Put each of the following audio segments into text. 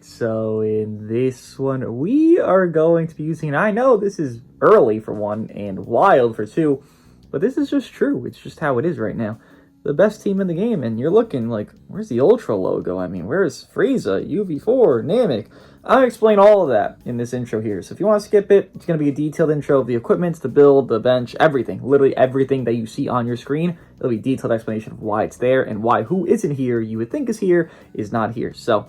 Alright, so in this one, we are going to be using, and I know this is early for one, and wild for two, but this is just true. It's just how it is right now. The best team in the game, and you're looking like, where's the Ultra logo? I mean, where's Frieza, UV4, Namek? I'll explain all of that in this intro here. So if you want to skip it, it's going to be a detailed intro of the equipment, the build, the bench, everything. Literally everything that you see on your screen. It'll be a detailed explanation of why it's there and why who isn't here, you would think is here, is not here. So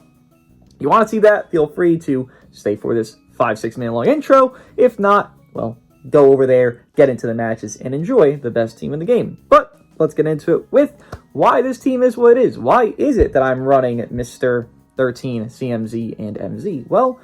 you want to see that, feel free to stay for this 5-6 minute long intro. If not, well, go over there, get into the matches, and enjoy the best team in the game. But let's get into it with why this team is what it is. Why is it that I'm running Mr. 13, CMZ, and MZ? Well,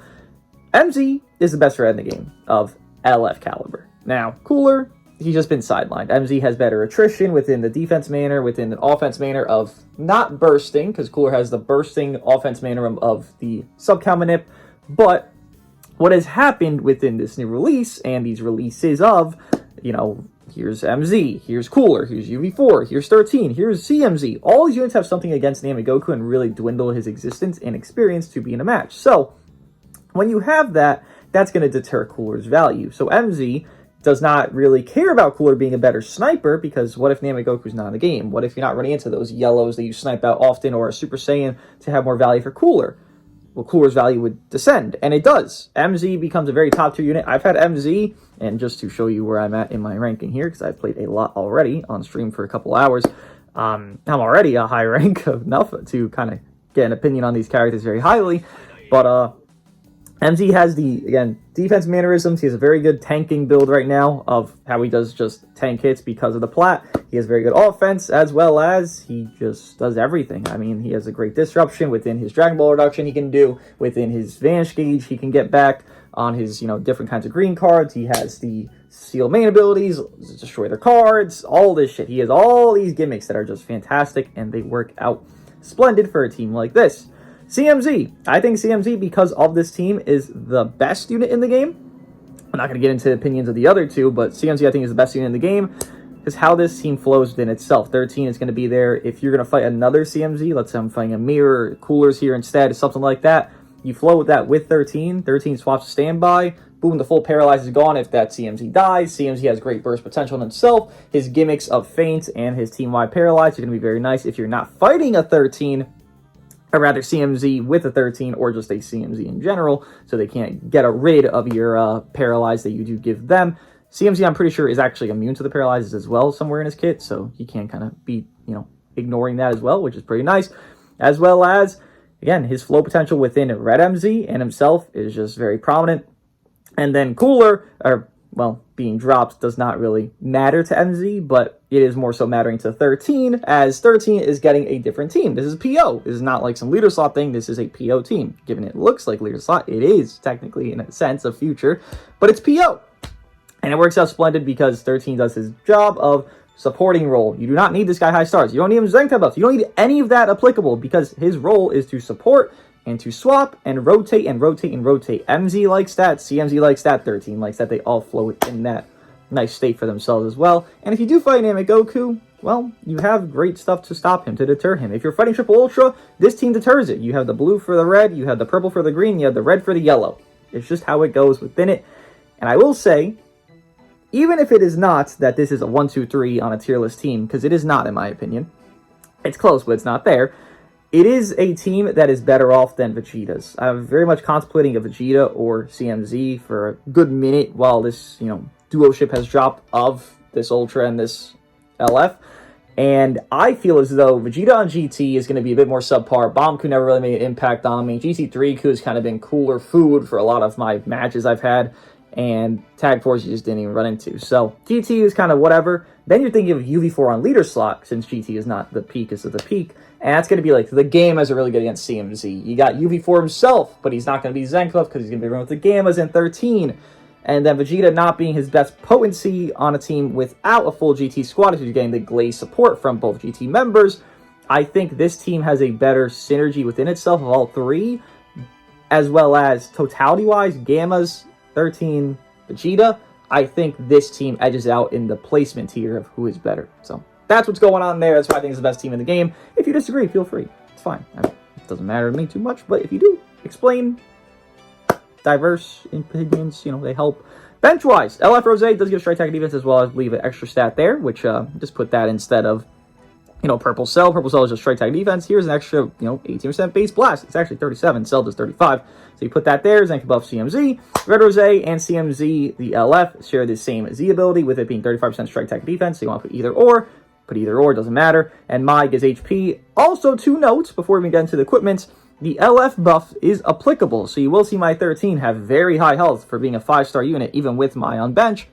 MZ is the best red in the game of LF caliber. Now, Cooler, he's just been sidelined. MZ has better attrition within the defense manner, within the offense manner of not bursting, because Cooler has the bursting offense manner of the sub-cal manip, but what has happened within this new release, and these releases of, you know, here's MZ, here's Cooler, here's UV4, here's 13, here's CMZ. All these units have something against Dooogote and really dwindle his existence and experience to be in a match. So, when you have that, that's going to deter Cooler's value. So MZ does not really care about Cooler being a better sniper, because what if Doogoteu's not in the game? What if you're not running into those yellows that you snipe out often, or a Super Saiyan to have more value for Cooler? Well, Cooler's value would descend, and it does. MZ becomes a very top tier unit. I've had MZ, and just to show you where I'm at in my ranking here, because I've played a lot already on stream for a couple hours, I'm already a high rank enough to kind of get an opinion on these characters very highly, but MZ has the, again, defense mannerisms. He has a very good tanking build right now of how he does just tank hits because of the plat. He has very good offense, as well as he just does everything. I mean, he has a great disruption within his Dragon Ball reduction he can do, within his Vanish Gauge he can get back on his, you know, different kinds of green cards. He has the Seal main abilities, destroy their cards, all this shit. He has all these gimmicks that are just fantastic, and they work out splendid for a team like this. CMZ. I think CMZ, because of this team, is the best unit in the game. I'm not going to get into opinions of the other two, but CMZ, I think, is the best unit in the game, because how this team flows within itself. 13 is going to be there. If you're going to fight another CMZ, let's say I'm fighting a Mirror, Cooler's here instead, something like that, you flow with that with 13. 13 swaps to standby. Boom, the full paralyze is gone if that CMZ dies. CMZ has great burst potential in himself. His gimmicks of feint and his team-wide paralyze are going to be very nice if you're not fighting a 13, or rather CMZ with a 13, or just a CMZ in general, so they can't get rid of your paralyze that you do give them. CMZ, I'm pretty sure, is actually immune to the paralyzes as well somewhere in his kit, so he can kind of be, you know, ignoring that as well, which is pretty nice. As well as, again, his flow potential within Red MZ and himself is just very prominent. And then Cooler, or, well, being dropped does not really matter to MZ, but it is more so mattering to 13, as 13 is getting a different team. This is PO. This is not like some leader slot thing. This is a PO team. Given it looks like leader slot, it is technically, in a sense, a future, but it's PO. And it works out splendid because 13 does his job of supporting role. You do not need this guy high stars. You don't need him Zenkai buffs. You don't need any of that applicable, because his role is to support and to swap and rotate and rotate and rotate. MZ likes that, CMZ likes that, 13 likes that. They all flow in that nice state for themselves as well. And if you do fight Dooogote, well, you have great stuff to stop him, to deter him. If you're fighting Triple Ultra, this team deters it. You have the blue for the red, you have the purple for the green, you have the red for the yellow. It's just how it goes within it. And I will say, even if it is not that this is a 1, 2, 3 on a tier list team, because it is not, in my opinion. It's close, but it's not there. It is a team that is better off than Vegeta's. I'm very much contemplating a Vegeta or CMZ for a good minute while this, you know, duo ship has dropped of this Ultra and this LF. And I feel as though Vegeta on GT is going to be a bit more subpar. Bomb-Ku never really made an impact on me. GT3 Ku has kind of been cooler food for a lot of my matches I've had. And Tag Force you just didn't even run into. So GT is kind of whatever. Then you're thinking of UV4 on leader slot, since GT is not the peakest of the peak. And that's going to be like the Gammas are really good against CMZ. You got UV4 himself, but he's not going to be Zenkai because he's going to be running with the Gammas in 13. And then Vegeta not being his best potency on a team without a full GT squad, if you're getting the Glaze support from both GT members. I think this team has a better synergy within itself of all three, as well as totality-wise, Gammas, 13, Vegeta. I think this team edges out in the placement tier of who is better. So that's what's going on there. That's why I think it's the best team in the game. If you disagree, feel free. It's fine. doesn't matter to me too much, but if you do, explain. Diverse opinions, you know, they help. Bench-wise, LF Rose does give strike attack defense as well. I leave an extra stat there, which just put that instead of, you know, Purple Cell. Purple Cell is just strike attack defense. Here's an extra, you know, 18% base blast. It's actually 37. Cell does 35. So you put that there. Zen can buff CMZ. Red Rose and CMZ, the LF, share the same Z ability with it being 35% strike attack defense. So you want to put either or. Put either or, doesn't matter. And Mai gives HP. Also, 2 notes before we get into the equipment. The LF buff is applicable, so you will see my 13 have very high health for being a 5-star unit, even with my on bench.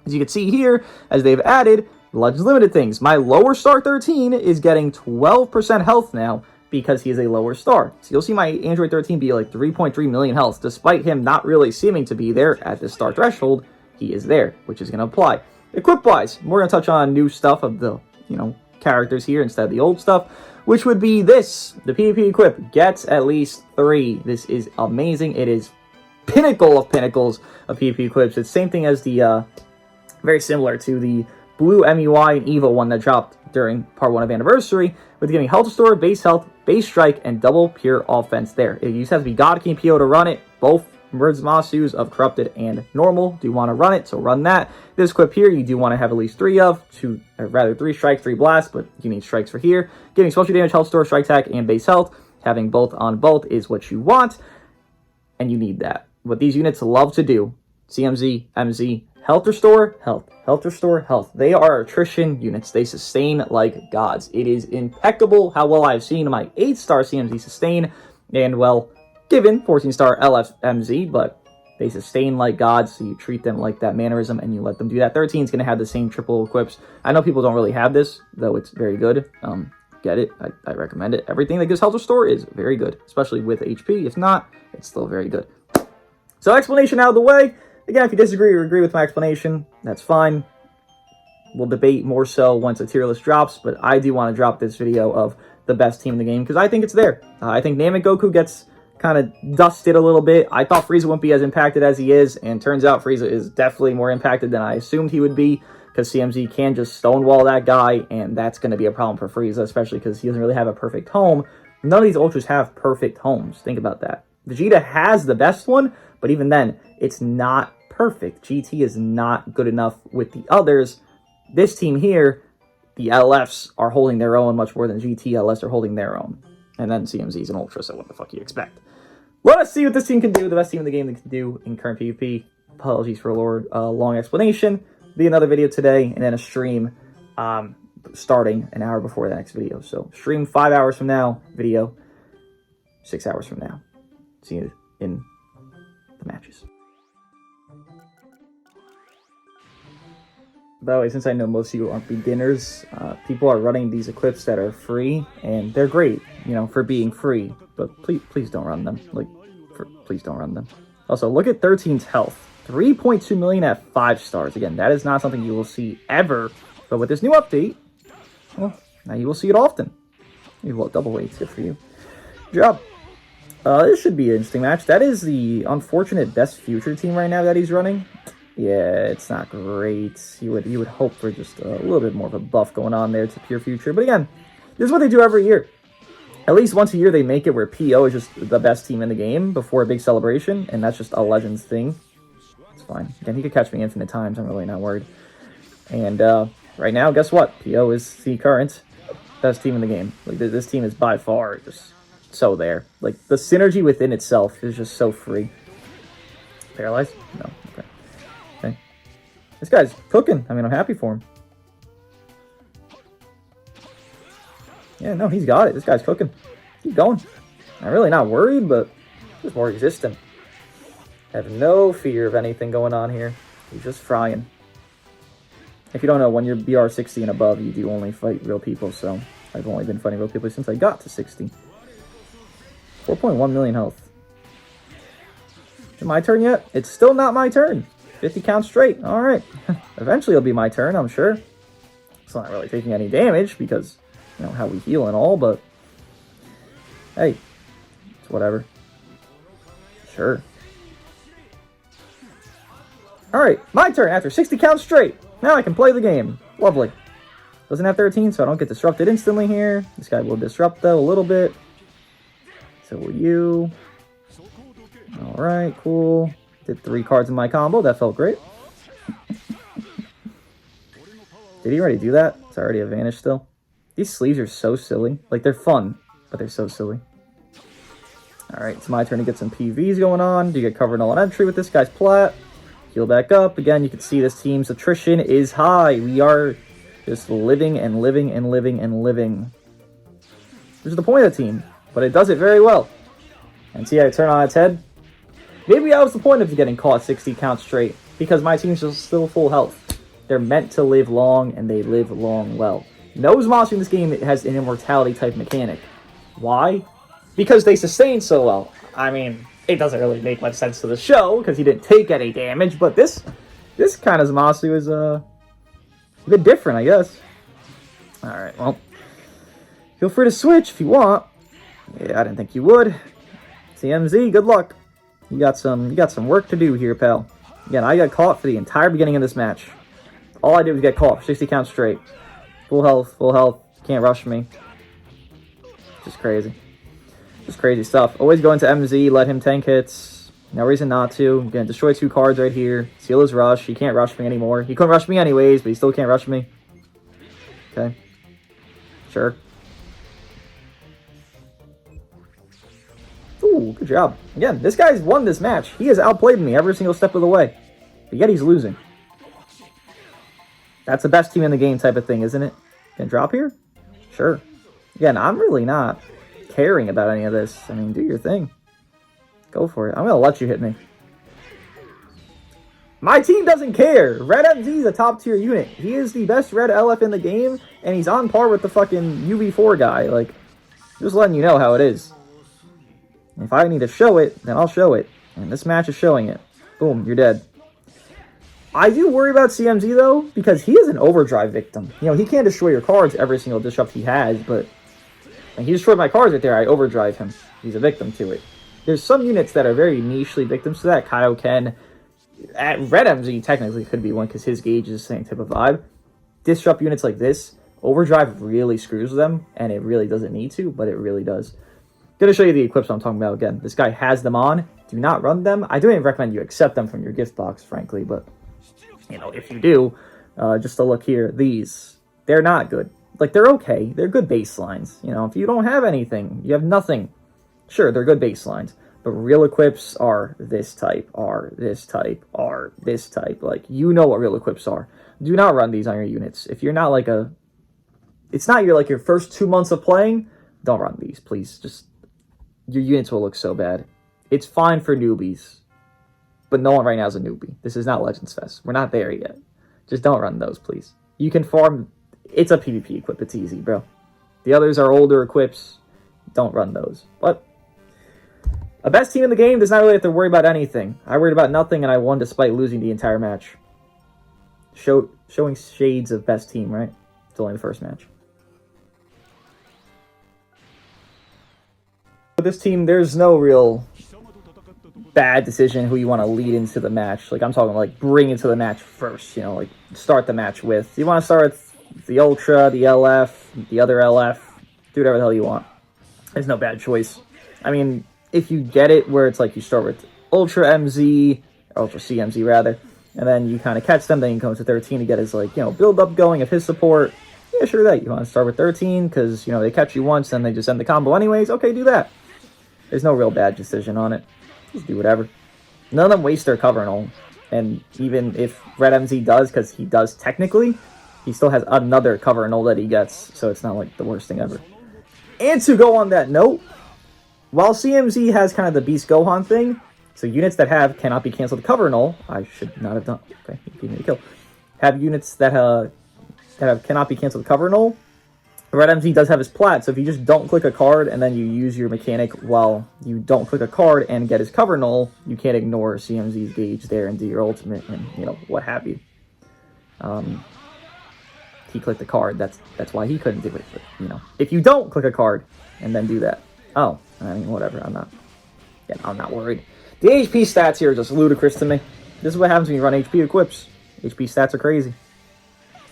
As you can see here, as they've added Legends Limited things, my lower star 13 is getting 12% health now because he is a lower star. So you'll see my Android 13 be like 3.3 million health, despite him not really seeming to be there at this star threshold. He is there, which is going to apply. Equip-wise, we're going to touch on new stuff of the, you know, characters here instead of the old stuff, which would be this. The PvP equip gets at least 3. This is amazing. It is pinnacle of pinnacles of PvP equips. It's the same thing as the, very similar to the blue MUI and Evo one that dropped during part 1 of Anniversary, with giving health restore, base health, base strike, and double pure offense there. You just have to be God King PO to run it. Both Masus of Corrupted and Normal do want to run it, so run that. This equip here, you do want to have at least 3 of, 2, or rather 3 strike, 3 blast, but you need strikes for here. Giving special damage, health store, strike attack, and base health. Having both on both is what you want, and you need that. What these units love to do, CMZ, MZ, health restore, health, health restore, health. They are attrition units. They sustain like gods. It is impeccable how well I've seen my 8-star CMZ sustain, and well, given 14-star LFMZ, but they sustain like gods, so you treat them like that mannerism and you let them do that. 13 is going to have the same triple equips. I know people don't really have this, though it's very good. Get it. I recommend it. Everything that gives health restore is very good, especially with HP. If not, it's still very good. So explanation out of the way. Again, if you disagree or agree with my explanation, that's fine. We'll debate more so once a tier list drops, but I do want to drop this video of the best team in the game because I think it's there. I think Namek Goku gets kind of dusted a little bit. I thought Frieza wouldn't be as impacted as he is, and turns out Frieza is definitely more impacted than I assumed he would be, because CMZ can just stonewall that guy, and that's going to be a problem for Frieza, especially because he doesn't really have a perfect home. None of these Ultras have perfect homes. Think about that. Vegeta has the best one, but even then, it's not perfect. GT is not good enough with the others. This team here, the LFs are holding their own much more than GT LFs are holding their own. And then CMZ is an Ultra, so what the fuck you expect? Let us see what this team can do, the best team in the game that can do in current PvP. Apologies for a long explanation. Be another video today, and then a stream starting an hour before the next video. So stream 5 hours from now, video 6 hours from now. See you in the matches. By the way, since I know most of you aren't beginners, people are running these equips that are free, and they're great, you know, for being free. But please don't run them. Please don't run them. Also, look at 13's health. 3.2 million at 5 stars. Again, that is not something you will see ever. But with this new update, well, now you will see it often. Well, double weights, good for you. Good job. This should be an interesting match. That is the unfortunate best future team right now that he's running. Yeah, it's not great. You would hope for just a little bit more of a buff going on there to pure future. But again, this is what they do every year. At least once a year they make it where PO is just the best team in the game before a big celebration, and that's just a Legends thing. It's fine. Again, he could catch me infinite times. I'm really not worried. And right now, guess what? PO is the current best team in the game. Like, this team is by far just so there. Like, the synergy within itself is just so free. Paralyzed? No. Okay. Okay. This guy's cooking. I mean, I'm happy for him. Yeah, no, he's got it. This guy's cooking. Keep going. I'm really not worried, but just more resistant. I have no fear of anything going on here. He's just frying. If you don't know, when you're BR 60 and above, you do only fight real people, so I've only been fighting real people since I got to 60. 4.1 million health. Is it my turn yet? It's still not my turn. 50 counts straight. Alright. Eventually it'll be my turn, I'm sure. It's not really taking any damage because, you know, how we heal and all, but hey, it's whatever. Sure. Alright, my turn after 60 counts straight. Now I can play the game. Lovely. Doesn't have 13, so I don't get disrupted instantly here. This guy will disrupt, though, a little bit. So will you. Alright, cool. Did 3 cards in my combo. That felt great. Did he already do that? It's already a vanish still. These sleeves are so silly. Like, they're fun, but they're so silly. Alright, it's my turn to get some PVs going on. Do you get covered on entry with this guy's plat? Heal back up. Again, you can see this team's attrition is high. We are just living and living and living and living. Which is the point of the team, but it does it very well. And see how I turn on its head? Maybe that was the point of getting caught 60 counts straight, because my team's just still full health. They're meant to live long, and they live long well. Nose monster in this game has an immortality type mechanic. Why? Because they sustain so well. I mean, it doesn't really make much sense to the show, because he didn't take any damage, but this kind of Zamasu is a bit different, I guess. Alright, well, feel free to switch if you want. Yeah, I didn't think you would. CMZ, good luck. You got some work to do here, pal. Again, I got caught for the entire beginning of this match. All I did was get caught for 60 counts straight. Full health, can't rush me. Just crazy. Just crazy stuff. Always go into MZ, let him tank hits. No reason not to. I'm gonna destroy 2 cards right here. Seal his rush. He can't rush me anymore. He couldn't rush me anyways, but he still can't rush me. Okay. Sure. Ooh, good job. Again, this guy's won this match. He has outplayed me every single step of the way. But yet he's losing. That's the best team in the game type of thing, isn't it? Can drop here? Sure. Again, I'm really not caring about any of this. I mean, do your thing. Go for it. I'm going to let you hit me. My team doesn't care. Red MZ is a top tier unit. He is the best red LF in the game, and he's on par with the fucking UV4 guy. Like, just letting you know how it is. If I need to show it, then I'll show it. And this match is showing it. Boom, you're dead. I do worry about CMZ, though, because he is an overdrive victim. You know, he can't destroy your cards every single disrupt he has, but when he destroyed my cards right there, I overdrive him. He's a victim to it. There's some units that are very nichely victims to that. Kaioken. At Red MZ technically could be one because his gauge is the same type of vibe. Disrupt units like this, overdrive really screws them, and it really doesn't need to, but it really does. Going to show you the equips I'm talking about again. This guy has them on. Do not run them. I don't even recommend you accept them from your gift box, frankly, but you know, if you do, just to look here, these, they're not good. Like, they're okay. They're good baselines. You know, if you don't have anything, you have nothing. Sure, they're good baselines. But real equips are this type, are this type, are this type. Like, you know what real equips are. Do not run these on your units. If you're not like a... It's not your first 2 months of playing, don't run these, please. Just... Your units will look so bad. It's fine for newbies. But no one right now is a newbie. This is not Legends Fest. We're not there yet. Just don't run those, please. You can farm... It's a PvP equip. It's easy, bro. The others are older equips. Don't run those. But a best team in the game does not really have to worry about anything. I worried about nothing, and I won despite losing the entire match. Showing shades of best team, right? It's only the first match. With this team, there's no real bad decision who you want to lead into the match. Like, I'm talking like bring into the match first, you know, like start the match with. You want to start with the Ultra, the LF, the other LF, do whatever the hell you want. There's no bad choice. I mean, if you get it where it's like you start with Ultra MZ, Ultra CMZ rather, and then you kind of catch them, then you come to 13 to get his, like, you know, build up going of his support. Yeah, sure that. You want to start with 13 because, you know, they catch you once and they just end the combo anyways. Okay, do that. There's no real bad decision on it. Just do whatever. None of them waste their cover and all. And even if Red MZ does, because he does technically, he still has another cover and all that he gets, so it's not like the worst thing ever. And to go on that note, while CMZ has kind of the Beast Gohan thing, so units that have cannot be canceled cover and all, I should not have done. Okay, he gave me a kill. Have units that have cannot be canceled cover and all. Red MZ does have his plat, so if you just don't click a card and then you use your mechanic while you don't click a card and get his cover null, you can't ignore CMZ's gauge there and do your ultimate and, you know, what have you. He clicked the card, that's why he couldn't do it. But, you know, if you don't click a card and then do that, oh, I mean, whatever, I'm not worried. The HP stats here are just ludicrous to me. This is what happens when you run HP equips. HP stats are crazy.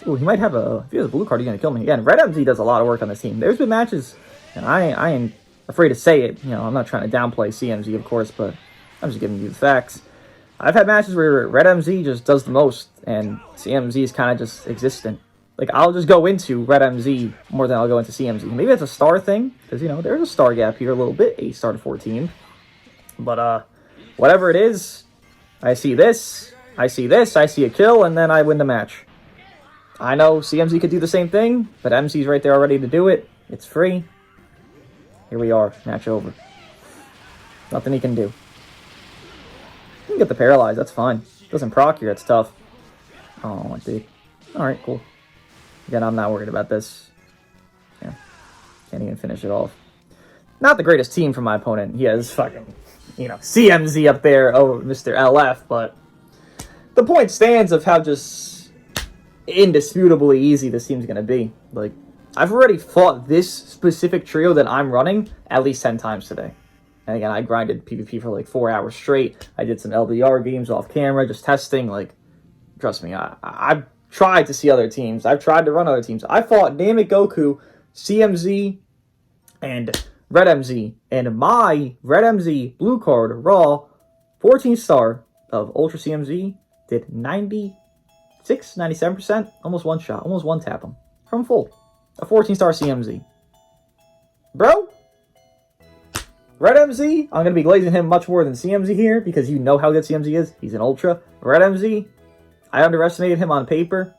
Ooh, he might have a... If he has a blue card, he's going to kill me. Again, Red MZ does a lot of work on this team. There's been matches, and I afraid to say it. You know, I'm not trying to downplay CMZ, of course, but I'm just giving you the facts. I've had matches where Red MZ just does the most, and CMZ is kind of just existent. Like, I'll just go into Red MZ more than I'll go into CMZ. Maybe it's a star thing, because, you know, there's a star gap here a little bit, 8 star to 14. But, whatever it is, I see this, I see this, I see a kill, and then I win the match. I know CMZ could do the same thing, but MZ's right there already to do it. It's free. Here we are, match over. Nothing he can do. You can get the paralyzed, that's fine. Doesn't proc here, it's tough. Oh, dude. Alright, cool. Again, I'm not worried about this. Yeah. Can't even finish it off. Not the greatest team from my opponent. He has fucking, you know, CMZ up there over Mr. LF, but the point stands of how just indisputably easy this team's going to be. Like, I've already fought this specific trio that I'm running at least 10 times today. And again, I grinded PvP for like 4 hours straight. I did some LBR games off camera, just testing. Like, trust me, I've tried to see other teams. I've tried to run other teams. I fought Dooogote, CMZ, and Red MZ. And my Red MZ blue card, Raw, 14 star of Ultra CMZ did 96, 97%. Almost one shot, almost one tap him from full. A 14 star CMZ. Bro? Red MZ, I'm going to be glazing him much more than CMZ here because you know how good CMZ is. He's an Ultra. Red MZ, I underestimated him on paper.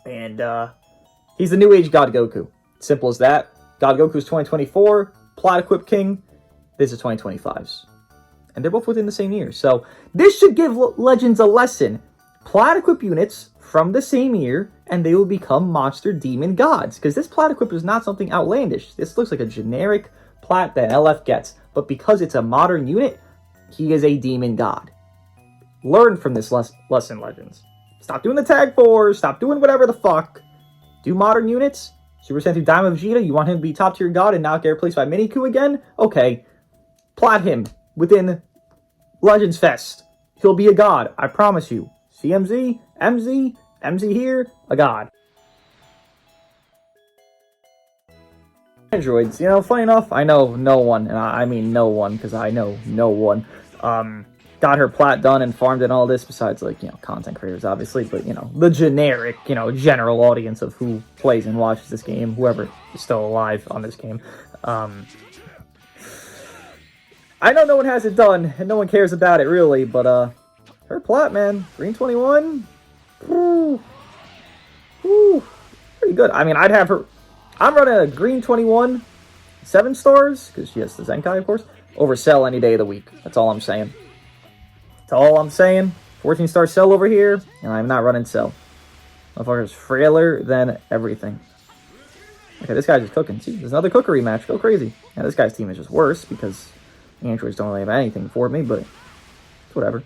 And he's the new age God Goku. Simple as that. God Goku's 2024, Plat Equip King. This is 2025's. And they're both within the same year. So this should give Legends a lesson. Plat Equip units from the same year, and they will become monster demon gods. Because this Plat Equip is not something outlandish. This looks like a generic plat that LF gets, but because it's a modern unit, he is a demon god. Learn from this lesson, Legends. Stop doing the tag 4s, stop doing whatever the fuck. Do modern units. Super Saiyan 3 Diamond Vegeta, you want him to be top tier god and not get replaced by Miniku again? Okay. Plat him within Legends Fest. He'll be a god, I promise you. CMZ, MZ here, a god. Androids, you know, funny enough, I know no one, and I mean no one, because I know no one, got her plat done and farmed and all this, besides, like, you know, content creators, obviously, but, you know, the generic, you know, general audience of who plays and watches this game, whoever is still alive on this game. I know no one has it done, and no one cares about it, really, but, her plat, man, green 21, pretty good. I mean, I'd have her. I'm running a green 21, 7 stars, because she has the Zenkai, of course, over Cell any day of the week. That's all I'm saying. That's all I'm saying. 14 star Cell over here, and I'm not running Cell. Motherfucker's frailer than everything. Okay, this guy's just cooking. See, there's another cookery match. Go crazy. Now, this guy's team is just worse, because androids don't really have anything for me, but it's whatever.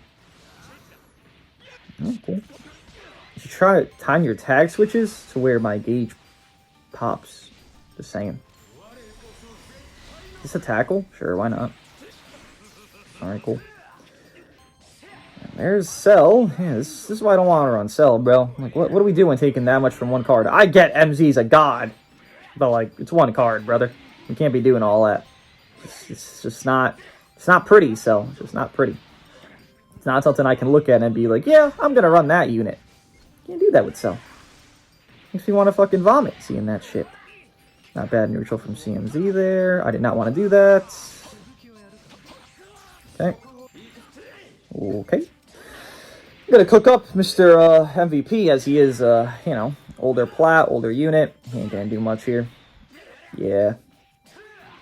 Oh, cool. You should try to time your tag switches to where my gauge pops. Just saying. Is this a tackle? Sure, why not? Alright, cool. And there's Cell. Yeah, this is why I don't want to run Cell, bro. Like, what are we doing taking that much from one card? I get MZ's a god. But, like, it's one card, brother. We can't be doing all that. It's just not... It's not pretty, Cell. It's just not pretty. It's not something I can look at and be like, yeah, I'm going to run that unit. Can't do that with Cell. Makes me want to fucking vomit seeing that shit. Not bad neutral from CMZ there. I did not want to do that. Okay. Okay. I'm going to cook up Mr. MVP as he is, you know, older plat, older unit. He ain't going to do much here. Yeah.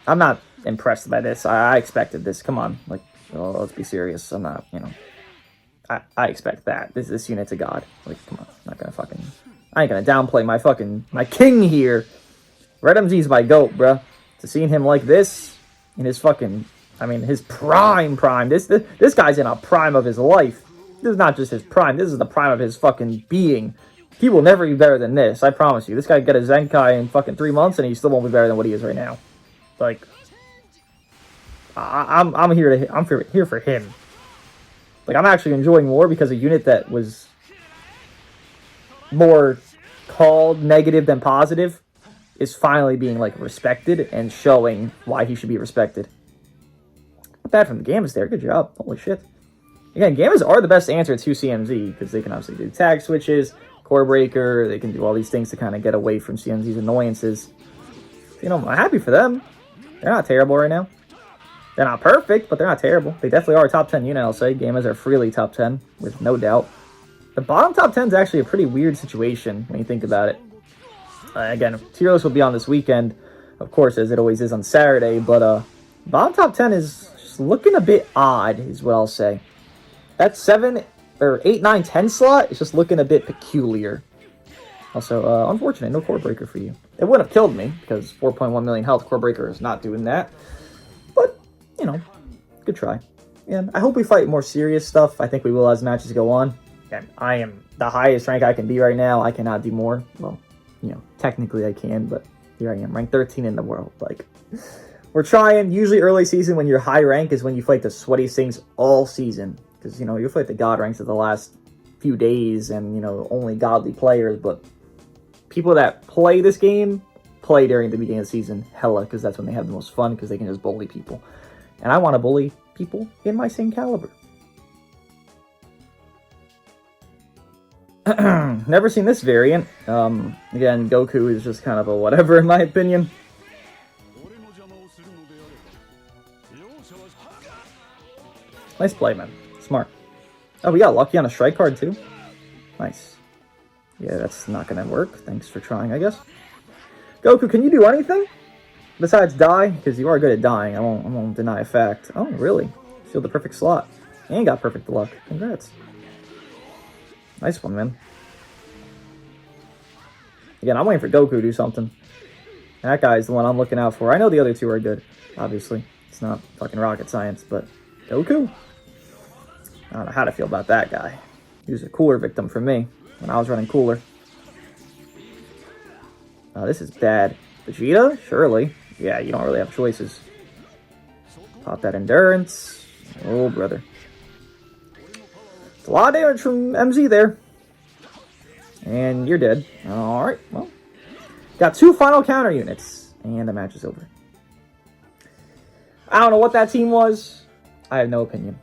I'm not impressed by this. I expected this. Come on. Like, oh, let's be serious. I'm not, you know. I expect that. This unit's a god. Like, come on. I'm not going to fucking... I ain't gonna downplay my king here. Red MZ's my goat, bruh. To seeing him like this, in his fucking, I mean, his prime. This guy's in a prime of his life. This is not just his prime, this is the prime of his fucking being. He will never be better than this, I promise you. This guy got a Zenkai in fucking 3 months, and he still won't be better than what he is right now. Like, I'm here for him. Like, I'm actually enjoying more because a unit that was more called negative than positive is finally being like respected and showing why he should be respected. Not bad from the Gammas there. Good job. Holy shit. Again, Gammas are the best answer to CMZ because they can obviously do tag switches, core breaker. They can do all these things to kind of get away from CMZ's annoyances. You know, I'm happy for them. They're not terrible right now. They're not perfect, but they're not terrible. They definitely are a top 10 unit, I'll say. Gammas are freely top 10, with no doubt. The bottom top 10 is actually a pretty weird situation when you think about it. Again, tier list will be on this weekend, of course, as it always is on Saturday, but bottom top 10 is just looking a bit odd, is what I'll say. That 7 or 8, 9, 10 slot is just looking a bit peculiar. Also, unfortunate, no core breaker for you. It wouldn't have killed me, because 4.1 million health, core breaker is not doing that. But, you know, good try. And I hope we fight more serious stuff. I think we will as matches go on. And I am the highest rank I can be right now. I cannot do more. Well, you know, technically I can, but here I am, ranked 13 in the world. Like, we're trying. Usually early season when you're high rank is when you fight the sweatiest things all season. Because, you know, you fight the god ranks of the last few days and, you know, only godly players. But people that play this game play during the beginning of the season hella because that's when they have the most fun because they can just bully people. And I want to bully people in my same caliber. Never seen this variant. Again, Goku is just kind of a whatever in my opinion. Nice play, man. Smart. Oh, we got lucky on a strike card too. Nice. Yeah, that's not gonna work. Thanks for trying, I guess. Goku, can you do anything besides die? Because you are good at dying. I won't deny a fact. Oh, really? Sealed the perfect slot and got perfect luck. Congrats. Nice one, man. Again, I'm waiting for Goku to do something. That guy's the one I'm looking out for. I know the other two are good, obviously. It's not fucking rocket science, but Goku? I don't know how to feel about that guy. He was a cooler victim for me when I was running cooler. Oh, this is bad. Vegeta? Surely. Yeah, you don't really have choices. Pop that endurance. Oh, brother. It's a lot of damage from MZ there. And you're dead. Alright, well. Got 2 final counter units. And the match is over. I don't know what that team was. I have no opinion.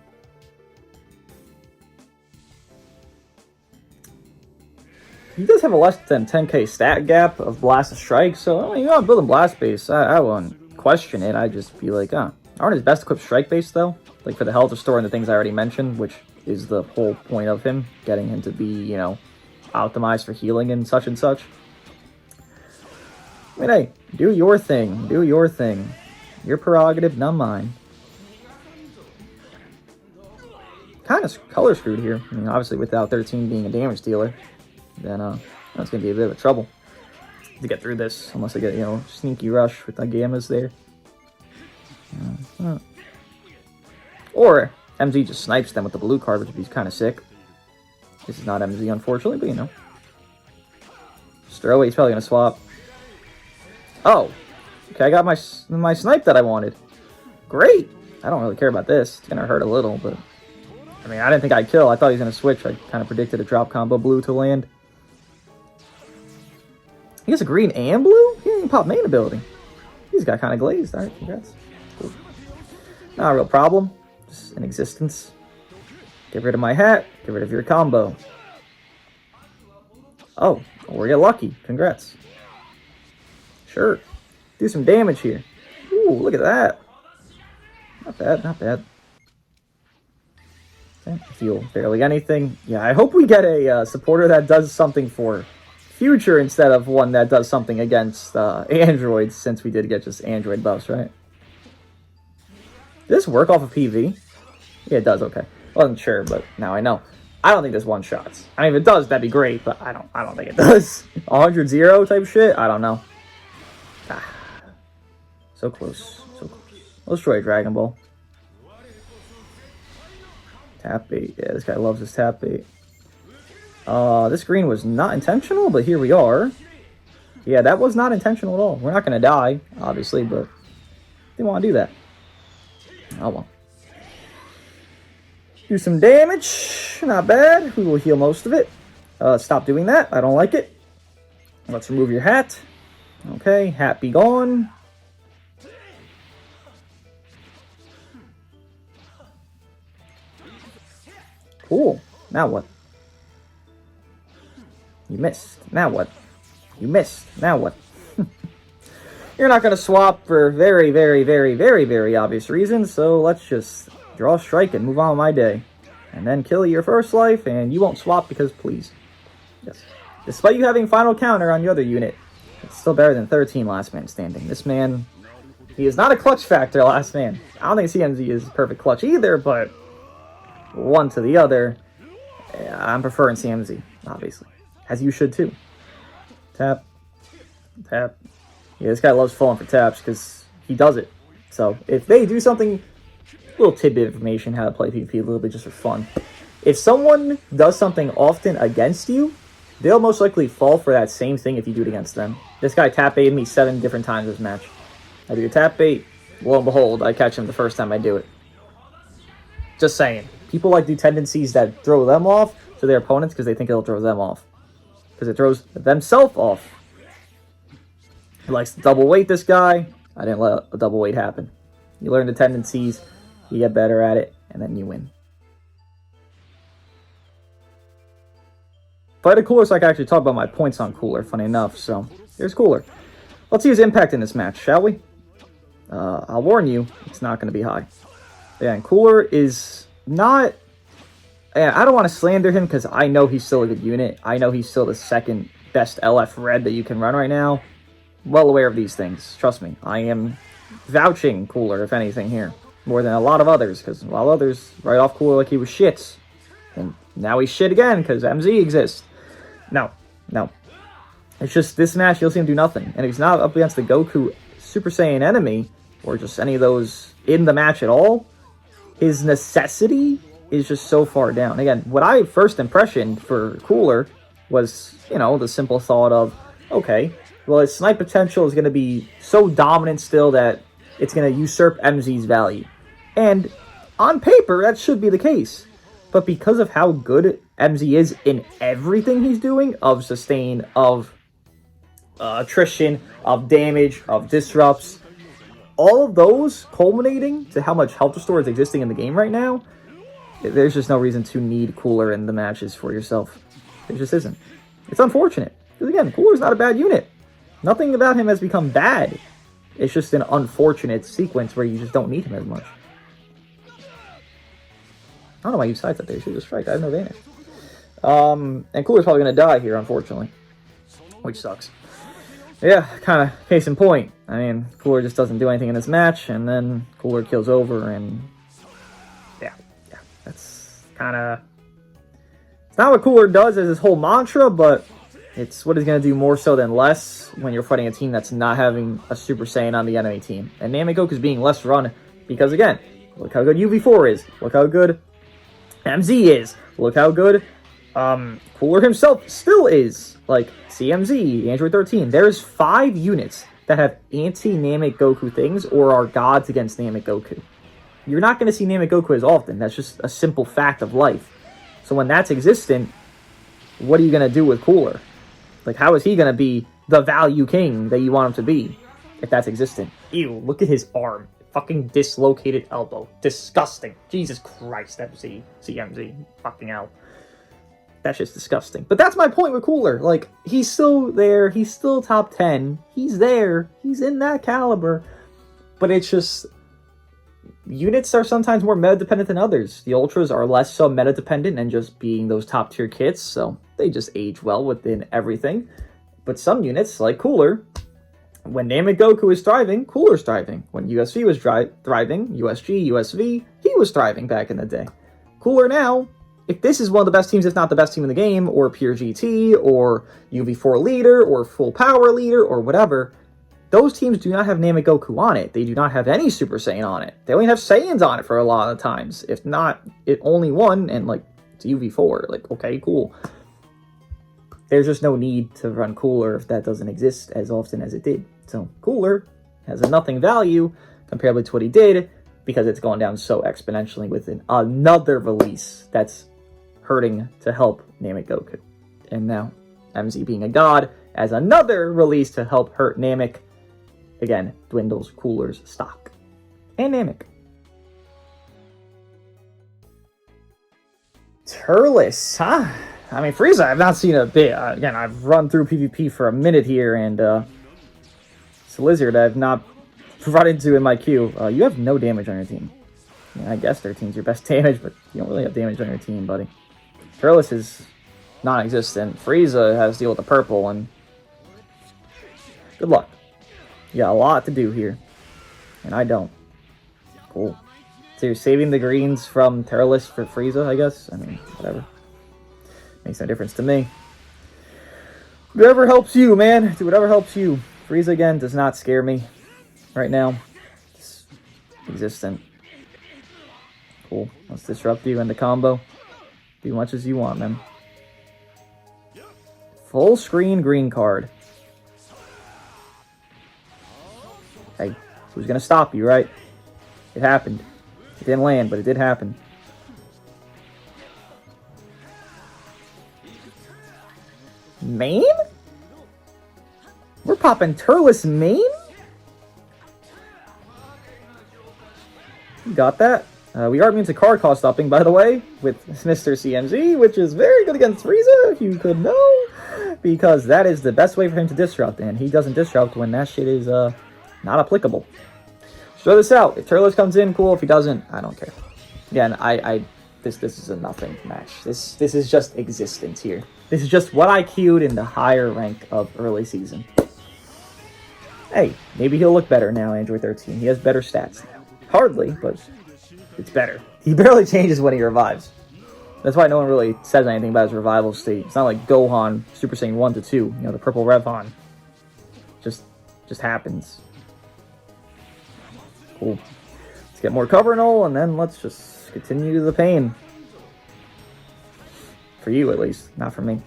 He does have a less than 10k stat gap of Blast and Strike, so you know, I'm building Blast base. I won't question it. I'd just be like, aren't his best equipped Strike base though? Like for the health restore and the things I already mentioned, which is the whole point of him, getting him to be, you know, optimized for healing and such and such. I mean, hey, do your thing. Do your thing. Your prerogative, not mine. Kind of color screwed here. I mean, obviously without 13 being a damage dealer, then that's going to be a bit of trouble to get through this, unless I get, you know, sneaky rush with the Gammas there. Or MZ just snipes them with the blue card, which would be kind of sick. This is not MZ, unfortunately, but you know. Just throw away, he's probably going to swap. Oh, okay, I got my snipe that I wanted. Great! I don't really care about this. It's going to hurt a little, but... I mean, I didn't think I'd kill. I thought he was going to switch. I kind of predicted a drop combo blue to land. He has a green and blue? He didn't even pop main ability. He's got kind of glazed. Alright, congrats. Cool. Not a real problem. Just in existence. Get rid of my hat. Get rid of your combo. Oh, we're get lucky. Congrats. Sure. Do some damage here. Ooh, look at that. Not bad, not bad. Feel barely anything. Yeah, I hope we get a supporter that does something for future instead of one that does something against androids, since we did get just android buffs, right? Does this work off of PV? Yeah, it does. Okay, wasn't sure, but now I know. I don't think there's one shots. I mean, if it does, that'd be great, but I don't think it does. 100-0 type shit. I don't know. So close, so close. Let's try Dragon Ball. Tap bait. Yeah, this guy loves his tap bait. This green was not intentional, but here we are. Yeah, that was not intentional at all. We're not going to die, obviously, but didn't want to do that. Oh well. Do some damage. Not bad. We will heal most of it. Stop doing that. I don't like it. Let's remove your hat. Okay, hat be gone. Cool. Now what? You missed. Now what? You missed. Now what? You're not going to swap for very, very, very, very, very obvious reasons, so let's just draw a strike and move on with my day. And then kill your first life, and you won't swap because please. Yes. Despite you having final counter on the other unit, it's still better than 13 last man standing. This man, he is not a clutch factor last man. I don't think CMZ is perfect clutch either, but one to the other, I'm preferring CMZ, obviously. As you should too. Tap. Tap. Yeah, this guy loves falling for taps because he does it. So if they do something, a little tidbit of information how to play PvP a little bit just for fun. If someone does something often against you, they'll most likely fall for that same thing if you do it against them. This guy tap baited me 7 different times this match. I do a tap bait, lo and behold, I catch him the first time I do it. Just saying. People like do tendencies that throw them off to their opponents because they think it'll throw them off. Because it throws themselves off. He likes to double weight this guy. I didn't let a double weight happen. You learn the tendencies, you get better at it, and then you win. If I had a Cooler, so I could actually talk about my points on Cooler, funny enough. So, here's Cooler. Let's see his impact in this match, shall we? I'll warn you, it's not going to be high. Yeah, and Cooler is not... I don't want to slander him because I know he's still a good unit. I know he's still the second best LF red that you can run right now. Well aware of these things. Trust me. I am vouching Cooler, if anything, here. More than a lot of others, because a lot of others write off Cooler like he was shit. And now he's shit again, because MZ exists. No. It's just, this match, you'll see him do nothing. And if he's not up against the Goku Super Saiyan enemy, or just any of those in the match at all, his necessity is just so far down. Again, what I first impression for Cooler was, the simple thought of, okay, well, his snipe potential is going to be so dominant still that it's going to usurp MZ's value. And on paper, that should be the case. But because of how good MZ is in everything he's doing, of sustain, of attrition, of damage, of disrupts, all of those culminating to how much health restore is existing in the game right now, there's just no reason to need Cooler in the matches for yourself. There just isn't. It's unfortunate. Because again, Cooler's not a bad unit. Nothing about him has become bad. It's just an unfortunate sequence where you just don't need him as much. I don't know why you sides up there. You should just strike. I have no advantage. And Cooler's probably going to die here, unfortunately. Which sucks. Yeah, kind of case in point. I mean, Cooler just doesn't do anything in this match, and then Cooler kills over, and... Yeah. That's kind of... It's not what Cooler does as his whole mantra, but... It's what he's going to do more so than less when you're fighting a team that's not having a Super Saiyan on the enemy team. And Namekoku's being less run because, again, look how good UV4 is. Look how good MZ is. Look how good Cooler himself still is. Like, CMZ, Android 13. There's 5 units that have anti-Namekoku things or are gods against Namekoku. You're not going to see Namekoku as often. That's just a simple fact of life. So when that's existent, what are you going to do with Cooler? Like, how is he going to be the value king that you want him to be if that's existent? Ew, look at his arm. Fucking dislocated elbow. Disgusting. Jesus Christ, MZ, CMZ. Fucking hell. That's just disgusting. But that's my point with Cooler. Like, he's still there. He's still top 10. He's there. He's in that caliber. But it's just... Units are sometimes more meta-dependent than others. The Ultras are less so meta-dependent and just being those top-tier kits, so they just age well within everything. But some units, like Cooler, when Namekoku is thriving, Cooler's thriving. When USV was thriving, USG, USV, he was thriving back in the day. Cooler now, if this is one of the best teams, if not the best team in the game, or pure GT, or UV4 leader, or full power leader, or whatever... Those teams do not have Namekoku on it. They do not have any Super Saiyan on it. They only have Saiyans on it for a lot of times. If not, it only one, and like, it's UV4. Like, okay, cool. There's just no need to run Cooler if that doesn't exist as often as it did. So, Cooler has a nothing value comparably to what he did, because it's gone down so exponentially with another release that's hurting to help Namekoku. And now, MZ being a god, as another release to help hurt Namek. Again, dwindles Cooler's stock. And Namek. Turles, huh? I mean, Frieza, I've not seen a bit. Again, I've run through PvP for a minute here, and it's a lizard I've not run into in my queue. You have no damage on your team. I guess 13's your best damage, but you don't really have damage on your team, buddy. Turles is non-existent. Frieza has to deal with the purple, and good luck. You got a lot to do here, and I don't. Cool. So you're saving the greens from Turles for Frieza, I guess? I mean, whatever. Makes no difference to me. Whatever helps you, man. Do whatever helps you. Frieza, again, does not scare me right now. It's existent. Cool. Let's disrupt you in the combo. Do much as you want, man. Full screen green card. Hey, who's gonna stop you, right? It happened. It didn't land, but it did happen. Main? We're popping Turles main? You got that? We are immune to card cost upping, by the way, with Mr. CMZ, which is very good against Frieza, if you could know, because that is the best way for him to disrupt, and he doesn't disrupt when that shit is not applicable. Throw this out. If Turles comes in, cool. If he doesn't, I don't care. Again, this is a nothing match. This is just existence here. This is just what I queued in the higher rank of early season. Hey, maybe he'll look better now, Android 13. He has better stats now. Hardly, but it's better. He barely changes when he revives. That's why no one really says anything about his revival state. It's not like Gohan Super Saiyan 1 to 2. You know, the purple Revhan. Just happens. Cool. Let's get more cover and all, and then let's just continue the pain. For you, at least. Not for me.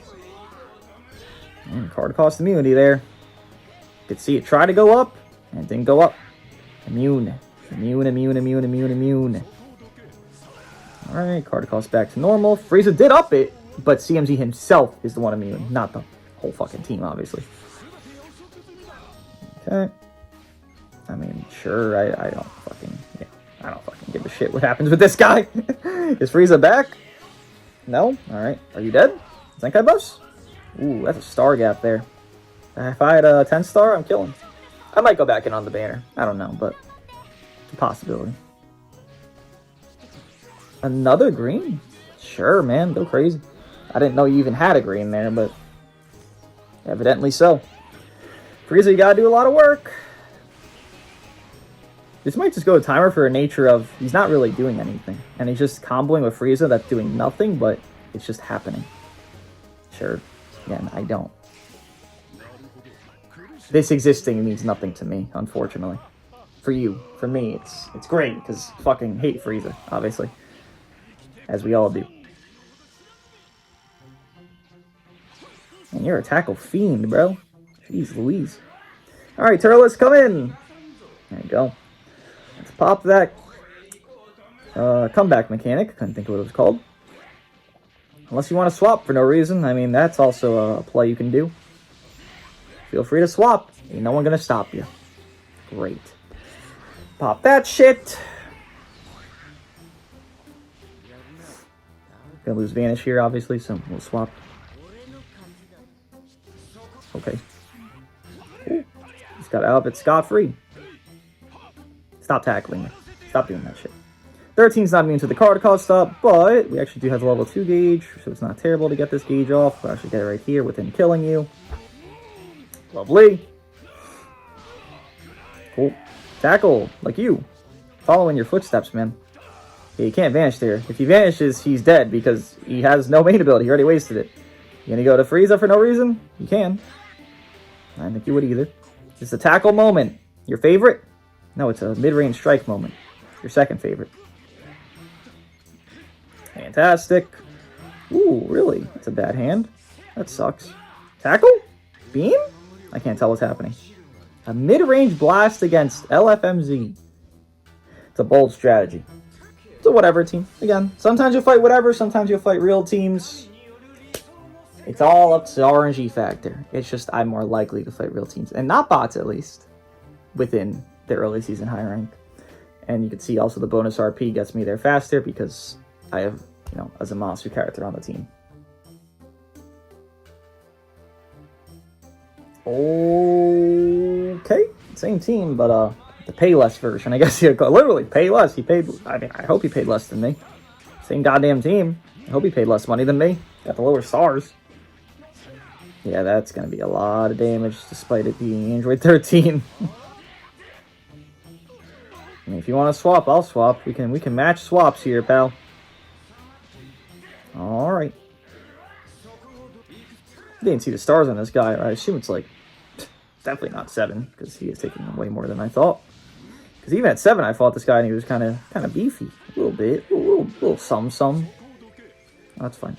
And card cost immunity there. You could see it try to go up, and it didn't go up. Immune. Immune, immune, immune, immune, immune. Alright, card cost back to normal. Frieza did up it, but CMZ himself is the one immune, not the whole fucking team, obviously. Okay. I mean, sure, I don't fucking give a shit what happens with this guy. Is Frieza back? No? Alright. Are you dead? Zenkai buffs? Ooh, that's a star gap there. If I had a 10 star, I'm killing. I might go back in on the banner. I don't know, but it's a possibility. Another green? Sure, man. Go crazy. I didn't know you even had a green there, but evidently so. Frieza, you gotta do a lot of work. This might just go to timer for a nature of he's not really doing anything. And he's just comboing with Frieza that's doing nothing, but it's just happening. Sure. Again, I don't. This existing means nothing to me, unfortunately. For you. For me, it's great, because fucking hate Frieza, obviously. As we all do. And you're a tackle fiend, bro. Jeez Louise. Alright, Turles, come in! There you go. Let's pop that comeback mechanic. Couldn't think of what it was called. Unless you want to swap for no reason. I mean, that's also a play you can do. Feel free to swap. Ain't no one gonna stop you. Great. Pop that shit. Gonna lose Vanish here, obviously, so we'll swap. Okay. Cool. Just got out of it scot-free. Stop tackling me. Stop doing that shit. 13's not immune to the card cost up, but we actually do have the level 2 gauge, so it's not terrible to get this gauge off. We'll actually get it right here with him killing you. Lovely. Cool. Tackle, like you. Following your footsteps, man. Yeah, you can't vanish there. If he vanishes, he's dead because he has no main ability. He already wasted it. You gonna go to Frieza for no reason? You can. I don't think you would either. It's a tackle moment. Your favorite? No, it's a mid-range strike moment. Your second favorite. Fantastic. Ooh, really? That's a bad hand. That sucks. Tackle? Beam? I can't tell what's happening. A mid-range blast against LFMZ. It's a bold strategy. It's a whatever team. Again, sometimes you'll fight whatever, sometimes you'll fight real teams. It's all up to RNG factor. It's just I'm more likely to fight real teams. And not bots, at least. Within the early season high rank. And you can see also the bonus RP gets me there faster because I have, as a monster character on the team. Okay, same team, but the pay less version. I guess he literally pay less. I hope he paid less than me. Same goddamn team. I hope he paid less money than me. Got the lower stars. Yeah, that's gonna be a lot of damage despite it being Android 13. I mean, if you want to swap, I'll swap. We can match swaps here, pal. All right. Didn't see the stars on this guy. I assume it's like definitely not 7 because he is taking way more than I thought. Because even at 7, I fought this guy and he was kind of beefy, a little bit, a little some. That's fine.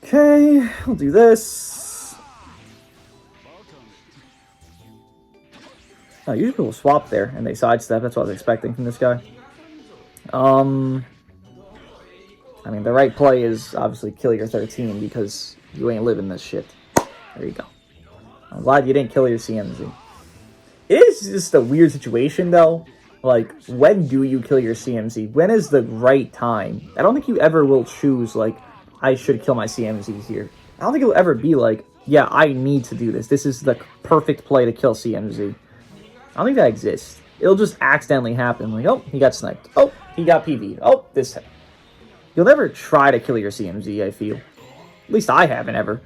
Okay, we'll do this. Oh, usually people swap there and they sidestep. That's what I was expecting from this guy. I mean, the right play is obviously kill your 13 because you ain't living this shit. There you go. I'm glad you didn't kill your CMZ. It is just a weird situation, though. Like, when do you kill your CMZ? When is the right time? I don't think you ever will choose, like, I should kill my CMZ here. I don't think it'll ever be like, yeah, I need to do this. This is the perfect play to kill CMZ. I don't think that exists. It'll just accidentally happen. Like, oh, he got sniped. Oh, he got PV'd. Oh, this time. You'll never try to kill your CMZ, I feel. At least I haven't ever.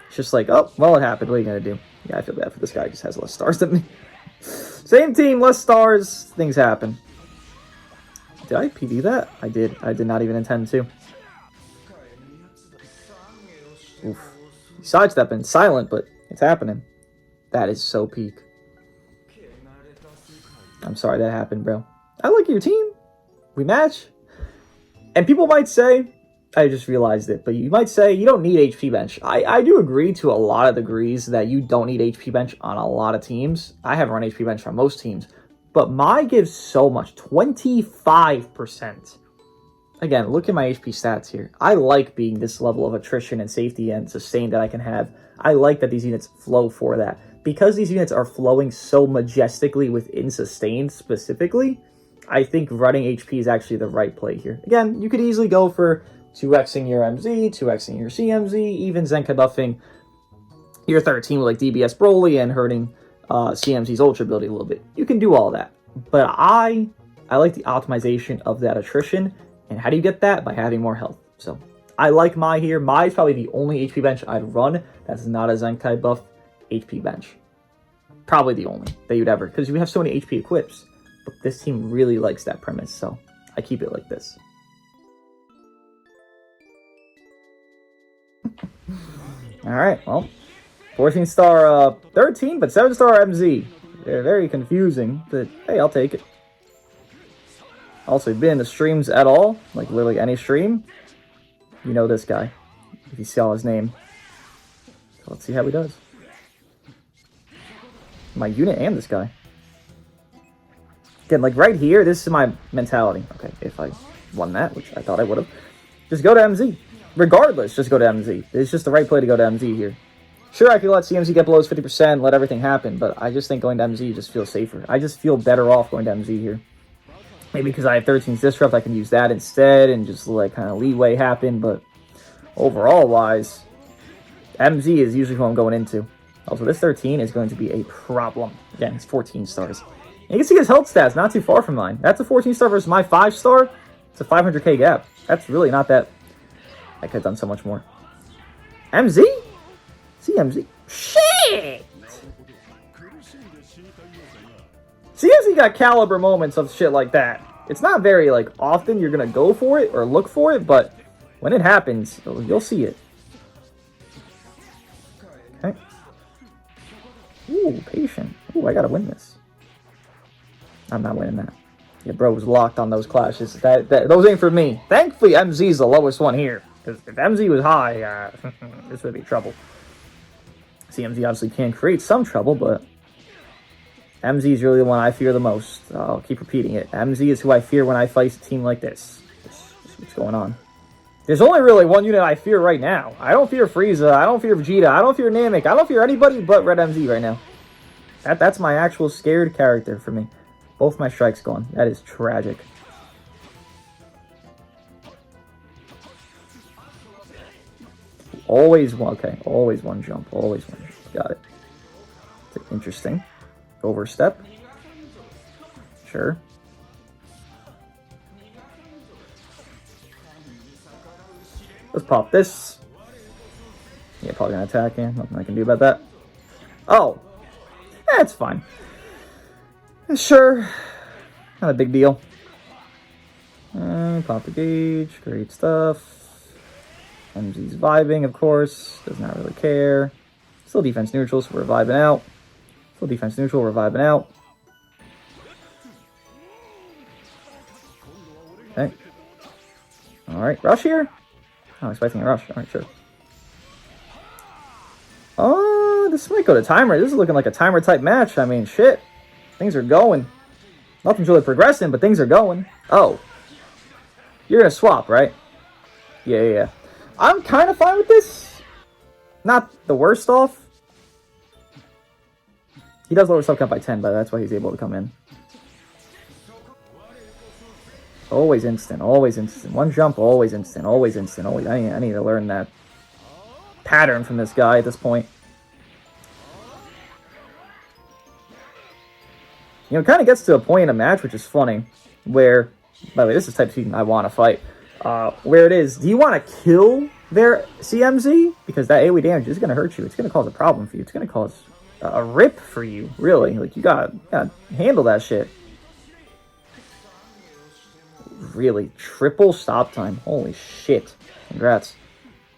It's just like, oh, well, it happened. What are you going to do? Yeah, I feel bad for this guy. He just has less stars than me. Same team, less stars. Things happen. Did I PD that? I did. I did not even intend to. Oof. Sidestepping. Silent, but it's happening. That is so peak. I'm sorry that happened, bro. I like your team. We match. And people might say, I just realized it, but you might say you don't need HP bench. I do agree to a lot of degrees that you don't need HP bench on a lot of teams. I have run HP bench on most teams, but my gives so much, 25%. Again, look at my HP stats here. I like being this level of attrition and safety and sustain that I can have. I like that these units flow for that. Because these units are flowing so majestically within sustain specifically, I think running HP is actually the right play here. Again, you could easily go for 2xing your MZ, 2xing your CMZ, even Zenkai buffing your 13 with like DBS Broly and hurting CMZ's ultra ability a little bit. You can do all that. But I like the optimization of that attrition. And how do you get that? By having more health. So I like Mai here. Mai is probably the only HP bench I'd run that's not a Zenkai buff HP bench. Probably the only that you'd ever, because you have so many HP equips. But this team really likes that premise, so I keep it like this. Alright, well, 14-star 13, but 7-star MZ. They're very confusing, but hey, I'll take it. Also, if you've been in the streams at all, like literally any stream, you know this guy, if you saw his name. So let's see how he does. My unit and this guy. Again, like right here, this is my mentality. Okay, if I won that, which I thought I would have, just go to MZ. Regardless, just go to MZ. It's just the right play to go to MZ here. Sure, I could let CMZ get below his 50%, let everything happen, but I just think going to MZ just feels safer. I just feel better off going to MZ here. Maybe because I have 13's Disrupt, I can use that instead and just let kind of leeway happen, but overall-wise, MZ is usually who I'm going into. Also, this 13 is going to be a problem. Again, it's 14 stars. And you can see his health stats not too far from mine. That's a 14-star versus my 5-star. It's a 500k gap. That's really not that... I could have done so much more. MZ? CMZ? Shit! CMZ got caliber moments of shit like that. It's not very, like, often you're going to go for it or look for it, but when it happens, you'll see it. Okay. Ooh, patient. Ooh, I gotta win this. I'm not winning that. Yeah, bro was locked on those clashes. Those ain't for me. Thankfully, MZ's the lowest one here. Because if MZ was high, this would be trouble. CMZ obviously can create some trouble, but MZ is really the one I fear the most. I'll keep repeating it. MZ is who I fear when I fight a team like this. What's going on? There's only really one unit I fear right now. I don't fear Frieza. I don't fear Vegeta. I don't fear Namek. I don't fear anybody but Red MZ right now. That's my actual scared character for me. Both my strikes gone. That is tragic. Always one. Okay, always one jump. Always one jump. Got it. Interesting. Overstep. Sure. Let's pop this. Yeah, probably gonna attack him. Nothing I can do about that. Oh. That's fine. Sure. Not a big deal. Pop the gauge. Great stuff. MG's vibing, of course. Does not really care. Still defense neutral, so we're vibing out. Still defense neutral, we're vibing out. Okay. Alright, rush here? I'm expecting a rush. Alright, sure. Oh, this might go to timer. This is looking like a timer type match. I mean, shit. Things are going. Nothing's really progressing, but things are going. Oh. You're gonna swap, right? Yeah. I'm kind of fine with this. Not the worst off. He does lower sub count by 10, but that's why he's able to come in. Always instant, always instant. One jump, always instant, always instant, always. I need to learn that pattern from this guy at this point. You know, it kind of gets to a point in a match, which is funny, where, by the way, this is type of I want to fight, where it is, do you want to kill their CMZ? Because that AoE damage is going to hurt you. It's going to cause a problem for you. It's going to cause a rip for you, really. Like, you gotta handle that shit. Really, triple stop time. Holy shit. Congrats.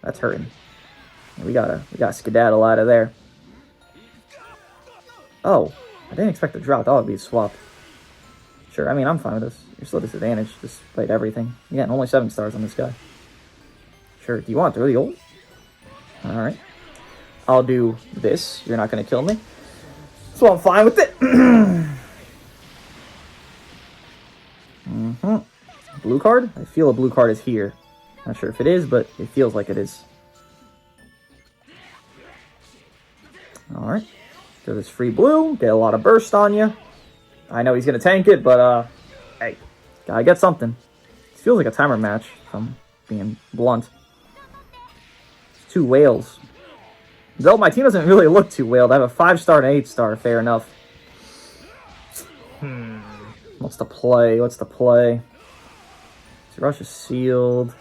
That's hurting. We gotta skedaddle out of there. Oh, I didn't expect to drop. That would be a swap. Sure, I mean, I'm fine with this. You're still disadvantaged. Just fight everything. Yeah, only 7 stars on this guy. Sure, do you want to throw the ult? Alright. I'll do this. You're not gonna kill me. So I'm fine with it. Blue card? I feel a blue card is here. Not sure if it is, but it feels like it is. Alright. So this free blue. Get a lot of burst on you. I know he's going to tank it, but, hey. Gotta get something. It feels like a timer match, if I'm being blunt. It's 2 whales. Though my team doesn't really look too whaled. I have a 5-star and an 8-star. Fair enough. What's the play? What's the play? Rush is sealed.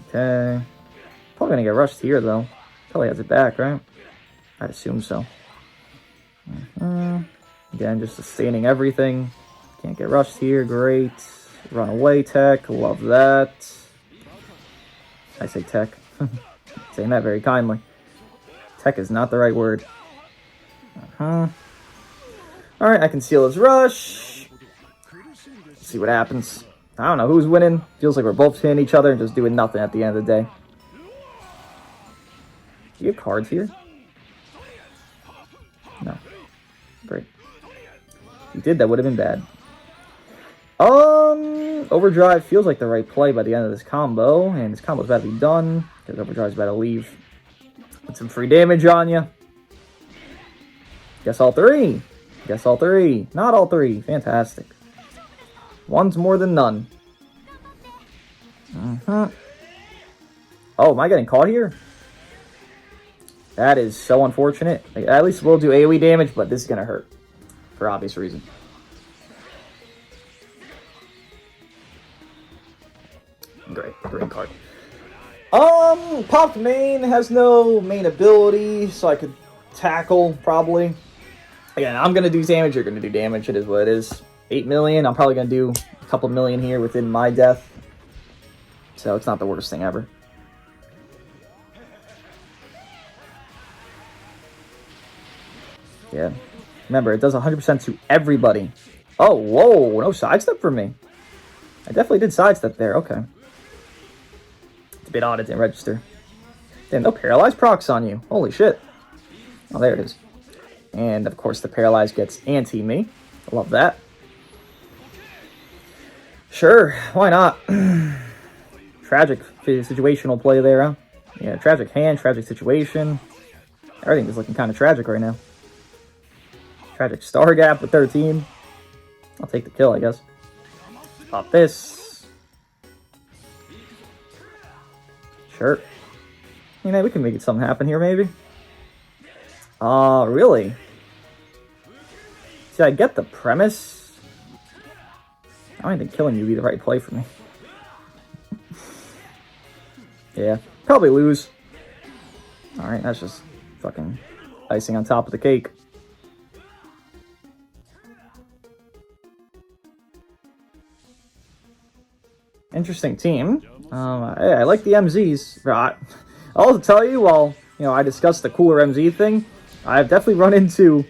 Okay. Probably gonna get rushed here, though. Probably has it back, right? I'd assume so. Again, just sustaining everything. Can't get rushed here. Great. Run away tech. Love that. I say tech. Saying that very kindly. Tech is not the right word. Alright, I can seal his rush. Let's see what happens. I don't know who's winning. Feels like we're both hitting each other and just doing nothing at the end of the day. Do you have cards here? No. Great. If you did, that would have been bad. Overdrive feels like the right play by the end of this combo. And this combo's about to be done. Because Overdrive's about to leave. Put some free damage on you. Guess all 3. Guess all 3. Not all 3. Fantastic. One's more than none. Oh, am I getting caught here? That is so unfortunate. Like, at least we'll do AoE damage, but this is going to hurt. For obvious reason. Great card. Popped main has no main ability, so I could tackle, probably. Again, I'm going to do damage, you're going to do damage. It is what it is. 8 million. I'm probably going to do a couple million here within my death. So it's not the worst thing ever. Yeah. Remember, it does 100% to everybody. Oh, whoa. No sidestep for me. I definitely did sidestep there. Okay. It's a bit odd it didn't register. Damn, no paralyzed procs on you. Holy shit. Oh, there it is. And, of course, the paralyzed gets anti-me. I love that. Sure, why not? Tragic situational play there, huh? Yeah, tragic hand, tragic situation. Everything is looking kind of tragic right now. Tragic star gap with 13. I'll take the kill, I guess. Pop this. Sure. You know, we can make something happen here, maybe. Really? See, I get the premise. I don't think killing you would be the right play for me. Yeah, probably lose. Alright, that's just fucking icing on top of the cake. Interesting team. I like the MZs. I'll also tell you, while I discussed the cooler MZ thing, I've definitely run into.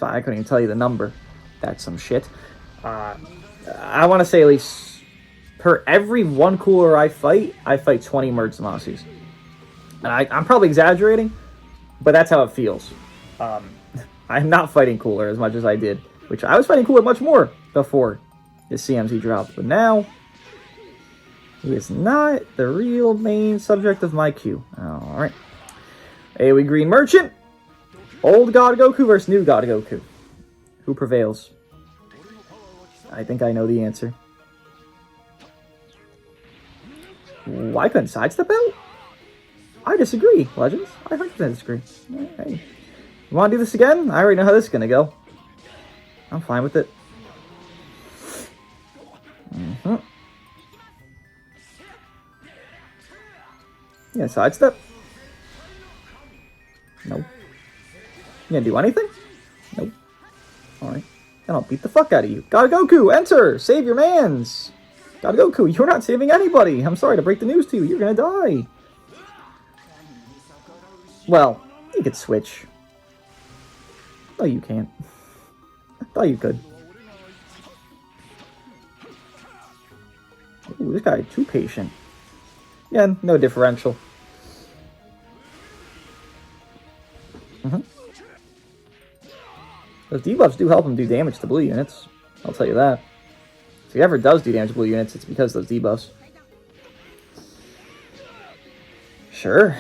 I couldn't even tell you the number. That's some shit. I want to say at least per every one cooler I fight 20 Mercs and Mossies. And I'm probably exaggerating, but that's how it feels. I'm not fighting cooler as much as I did, which I was fighting cooler much more before this CMZ dropped, but now. He is not the real main subject of my queue. Alright. AoE Green Merchant. Old God Goku versus new God Goku. Who prevails? I think I know the answer. Why couldn't sidestep out? I disagree, Legends. I 100% disagree. Hey. You want to do this again? I already know how this is going to go. I'm fine with it. Yeah, sidestep. Nope. You gonna do anything? Nope. Alright. Then I'll beat the fuck out of you. God Goku, enter! Save your mans! God Goku, you're not saving anybody! I'm sorry to break the news to you, you're gonna die! Well, you could switch. No, you can't. I thought you could. Ooh, this guy too patient. Yeah, no differential. Those debuffs do help him do damage to blue units. I'll tell you that. If he ever does do damage to blue units, it's because of those debuffs. Sure.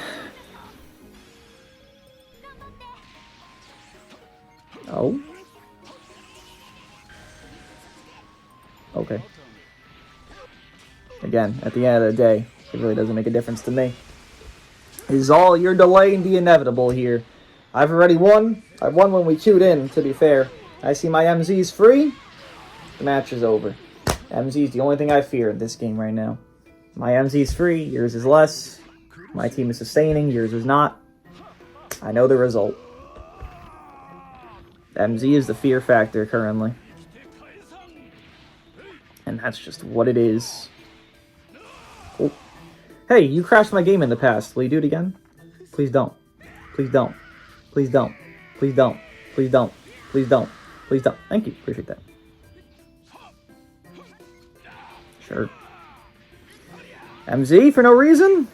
Oh. Okay. Again, at the end of the day, it really doesn't make a difference to me. Is all you're delaying the inevitable here. I've already won. I won when we queued in, to be fair. I see my MZs free. The match is over. MZ's the only thing I fear in this game right now. My MZ's free, yours is less. My team is sustaining, yours is not. I know the result. MZ is the fear factor currently. And that's just what it is. Oh. Hey, you crashed my game in the past. Will you do it again? Please don't. Please don't. Please don't. Please don't. Please don't. Please don't. Please don't. Thank you. Appreciate that. Sure. MZ for no reason?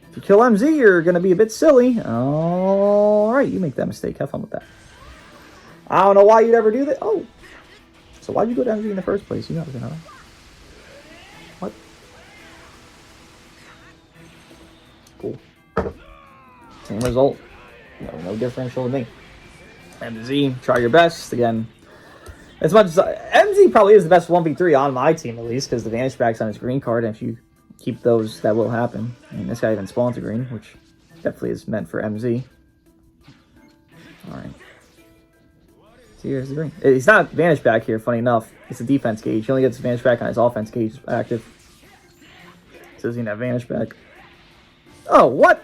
If you kill MZ, you're going to be a bit silly. Alright, you make that mistake. Have fun with that. I don't know why you'd ever do that. Oh. So why'd you go to MZ in the first place? You know, what? Cool. Same result. No differential to me. MZ, try your best. Again, as much as MZ probably is the best 1v3 on my team, at least, because the Vanish back's on his green card, and if you keep those, that will happen. I mean, this guy even spawns a green, which definitely is meant for MZ. Alright. See, here's the green. He's not Vanish back here, funny enough. It's a defense gauge. He only gets Vanish back on his offense gauge active. So doesn't have Vanish back. Oh, what?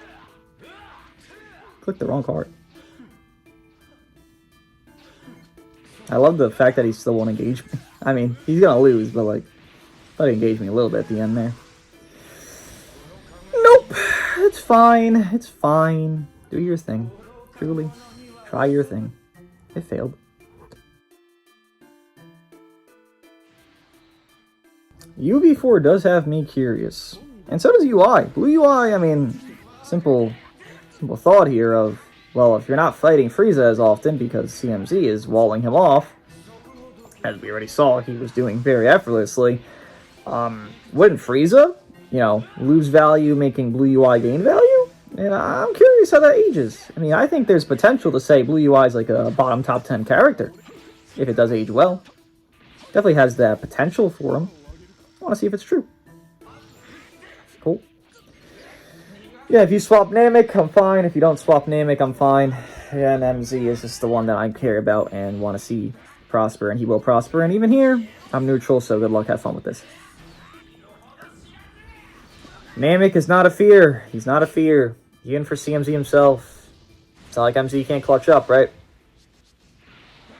Clicked the wrong card. I love the fact that he still won't engage me. I mean, he's gonna lose, but like, thought he engaged me a little bit at the end there. Nope. It's fine. It's fine. Do your thing. Truly. Try your thing. It failed. UV4 does have me curious. And so does UI. Blue UI, I mean, simple thought here of, well, if you're not fighting Frieza as often because CMZ is walling him off, as we already saw he was doing very effortlessly, wouldn't Frieza lose value, making blue UI gain value. And I'm curious how that ages. I mean, I think there's potential to say blue UI is like a bottom top 10 character. If it does age well. Definitely has that potential for him. I want to see if it's true. Cool. Yeah, if you swap Namek, I'm fine. If you don't swap Namek, I'm fine. Yeah, and MZ is just the one that I care about and want to see prosper, and he will prosper. And even here, I'm neutral, so good luck. Have fun with this. Namek is not a fear. He's not a fear. Even for CMZ himself. It's not like MZ can't clutch up, right?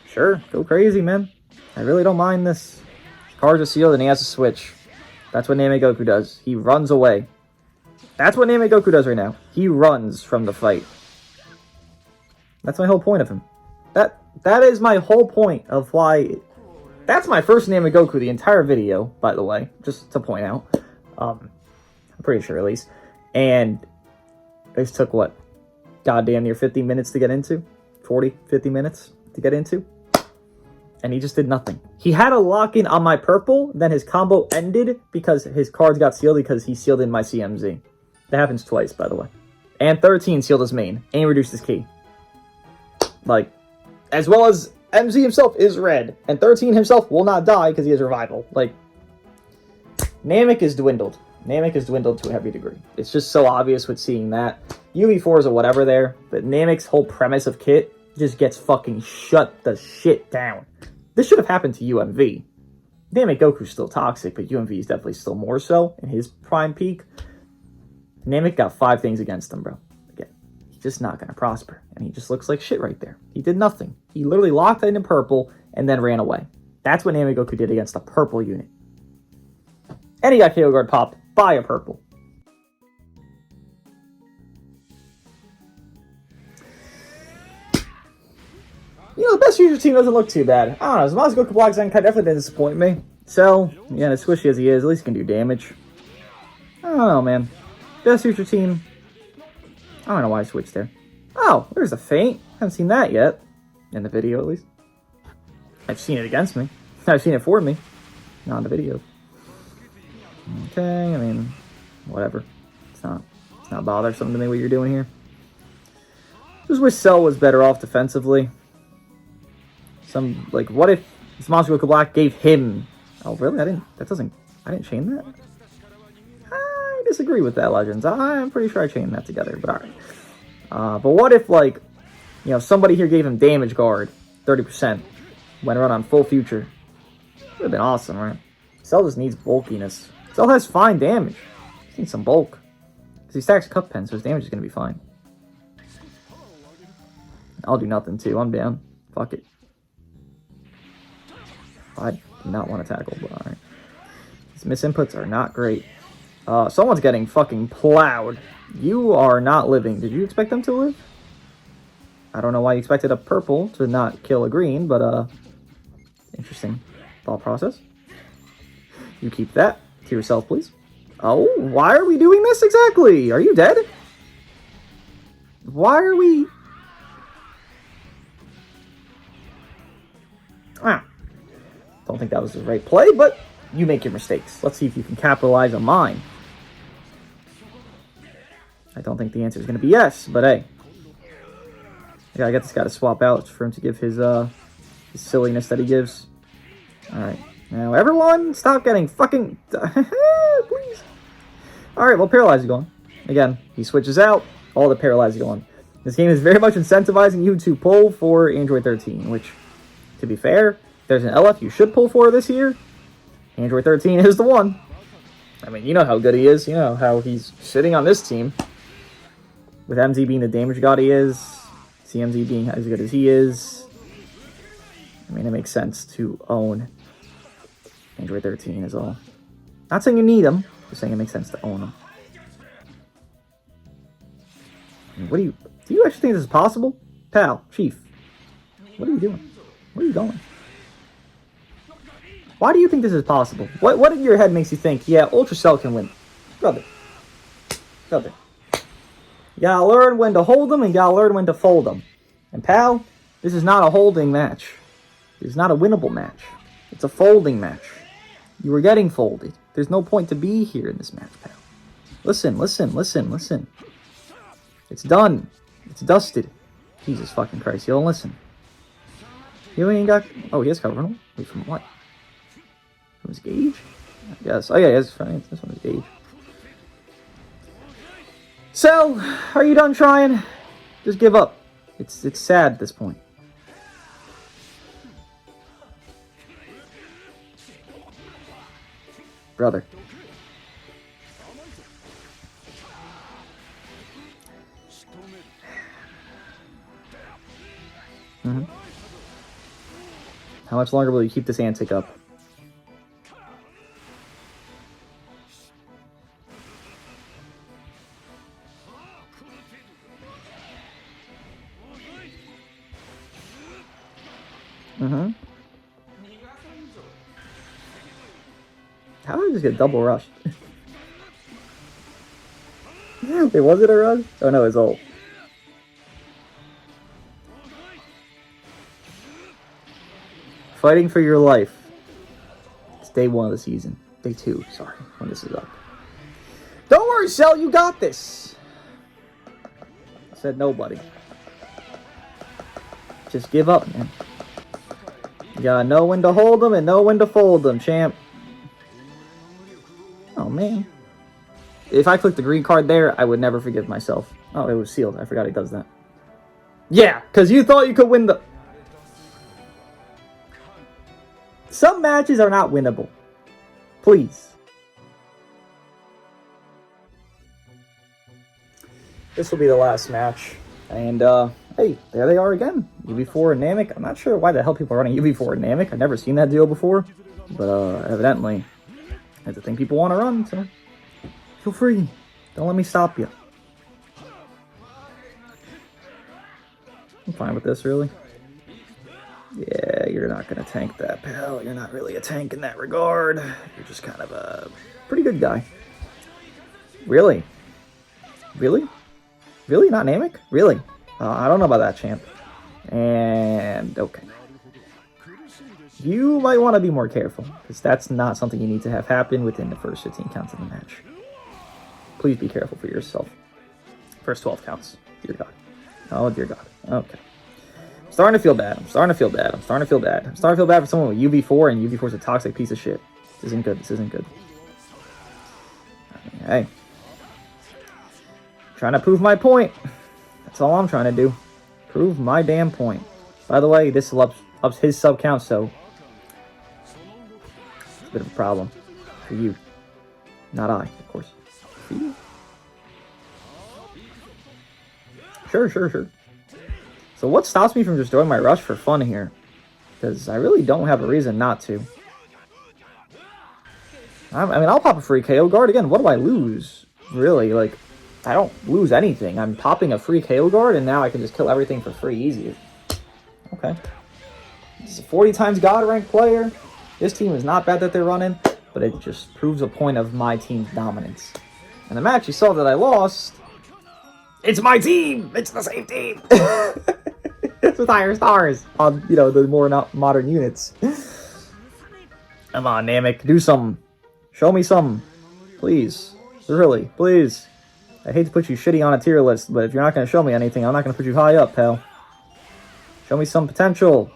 Sure, go crazy, man. I really don't mind this. His cards are sealed and he has a switch. That's what Dooogote does. He runs away. That's what Dooogote does right now. He runs from the fight. That's my whole point of him. That is my whole point of why... That's my first Dooogote the entire video, by the way. Just to point out. I'm pretty sure, at least. And this took, what? Goddamn near 50 minutes to get into? 40, 50 minutes to get into? And he just did nothing. He had a lock-in on my purple, then his combo ended because his cards got sealed because he sealed in my CMZ. That happens twice, by the way. And 13 sealed his main, and reduced his key. Like, as well as MZ himself is red, and 13 himself will not die because he has revival. Like, Namek is dwindled. Namek is dwindled to a heavy degree. It's just so obvious with seeing that. UV4s or whatever there, but Namek's whole premise of kit just gets fucking shut the shit down. This should have happened to UMV. Dooogote's still toxic, but UMV is definitely still more so in his prime peak. Namek got 5 things against him, bro. Again, he's just not going to prosper. And he just looks like shit right there. He did nothing. He literally locked in purple and then ran away. That's what Dooogote did against a purple unit. And he got KO guard popped by a purple. The best future team doesn't look too bad. I don't know. Dooogote Black Zen definitely didn't disappoint me. So, yeah, as squishy as he is, at least he can do damage. I don't know, man. Best future team. I don't know why I switched there. Oh, there's a feint. Haven't seen that yet. In the video, at least. I've seen it against me. I've seen it for me. Not in the video. Okay, I mean, whatever. It's not bothersome to me what you're doing here. Just wish Cell was better off defensively. What if Dooogote Black gave him... Oh, really? I didn't chain that? I disagree with that, Legends. I'm pretty sure I chained that together, but alright. But what if, somebody here gave him damage guard, 30%, went around on full future? Would have been awesome, right? Cell just needs bulkiness. Cell has fine damage. He needs some bulk. Because he stacks cup pen, so his damage is going to be fine. I'll do nothing, too. I'm down. Fuck it. I do not want to tackle, but alright. These misinputs are not great. Someone's getting fucking plowed. You are not living. Did you expect them to live? I don't know why you expected a purple to not kill a green, but, interesting thought process. You keep that to yourself, please. Oh, why are we doing this exactly? Are you dead? Why are we... Don't think that was the right play, but you make your mistakes. Let's see if you can capitalize on mine. I don't think the answer is going to be yes, but hey. Yeah, I got this guy to swap out for him to give his silliness that he gives. Alright. Now, everyone, stop getting fucking... Please. Alright, well, Paralyze is gone. Again, he switches out. All the Paralyze is gone. This game is very much incentivizing you to pull for Android 13, which, to be fair... There's an LF you should pull for this year. Android 13 is the one. I mean, you know how good he is. You know how he's sitting on this team. With MZ being the damage god he is. CMZ being as good as he is. I mean, it makes sense to own Android 13 is all. Not saying you need him. Just saying it makes sense to own him. I mean, do you actually think this is possible? Pal, Chief. What are you doing? Where are you going? Why do you think this is possible? What in your head makes you think, yeah, Ultra Cell can win? Brother. You gotta learn when to hold them and you gotta learn when to fold them. And pal, this is not a holding match. It's not a winnable match. It's a folding match. You were getting folded. There's no point to be here in this match, pal. Listen, listen, listen, listen. It's done. It's dusted. Jesus fucking Christ, you don't listen. You ain't got... Oh, he has cover. Wait, from what? From his gauge? I guess. Oh, yeah, he has... This one is gauge. So, are you done trying? Just give up. It's sad at this point. Brother. How much longer will you keep this antic up? How did I just get double rushed? Wait, was it a rush? Oh no, it's ult. Fighting for your life. It's day 1 of the season. Day 2, sorry, when this is up. Don't worry, Cell, you got this! I said nobody. Just give up, man. You gotta know when to hold them and know when to fold them, champ. Oh, man. If I clicked the green card there, I would never forgive myself. Oh, it was sealed. I forgot he does that. Yeah, because you thought you could win the... Some matches are not winnable. Please. This will be the last match. And, hey, there they are again. UV4 and Namek. I'm not sure why the hell people are running UV4 and Namek. I've never seen that deal before. But, evidently, that's the thing people want to run, so... Feel free. Don't let me stop you. I'm fine with this, really. Yeah, you're not going to tank that, pal. You're not really a tank in that regard. You're just kind of a pretty good guy. Really? Really? Really? Not Namek? Really? I don't know about that, champ. And, okay. You might want to be more careful, because that's not something you need to have happen within the first 15 counts of the match. Please be careful for yourself. First 12 counts. Dear God. Oh, dear God. Okay. I'm starting to feel bad. I'm starting to feel bad. I'm starting to feel bad. I'm starting to feel bad for someone with UV4, and UV4 is a toxic piece of shit. This isn't good. This isn't good. Hey. Trying to prove my point. That's all I'm trying to do. Prove my damn point. By the way, this ups his sub count, so it's a bit of a problem for you. Not I, of course. For you. Sure. So what stops me from just throwing my rush for fun here? Because I really don't have a reason not to. I mean, I'll pop a free KO guard. Again, what do I lose? Really, like, I don't lose anything. I'm popping a free KO guard, and now I can just kill everything for free easy. Okay. This is a 40 times God rank player. This team is not bad that they're running, but it just proves a point of my team's dominance. And the match you saw that I lost, it's my team! It's the same team! It's with higher stars on, you know, the more modern units. Come on, Namek, do something. Show me something. Please. Really, please. I hate to put you shitty on a tier list, but if you're not going to show me anything, I'm not going to put you high up, pal. Show me some potential.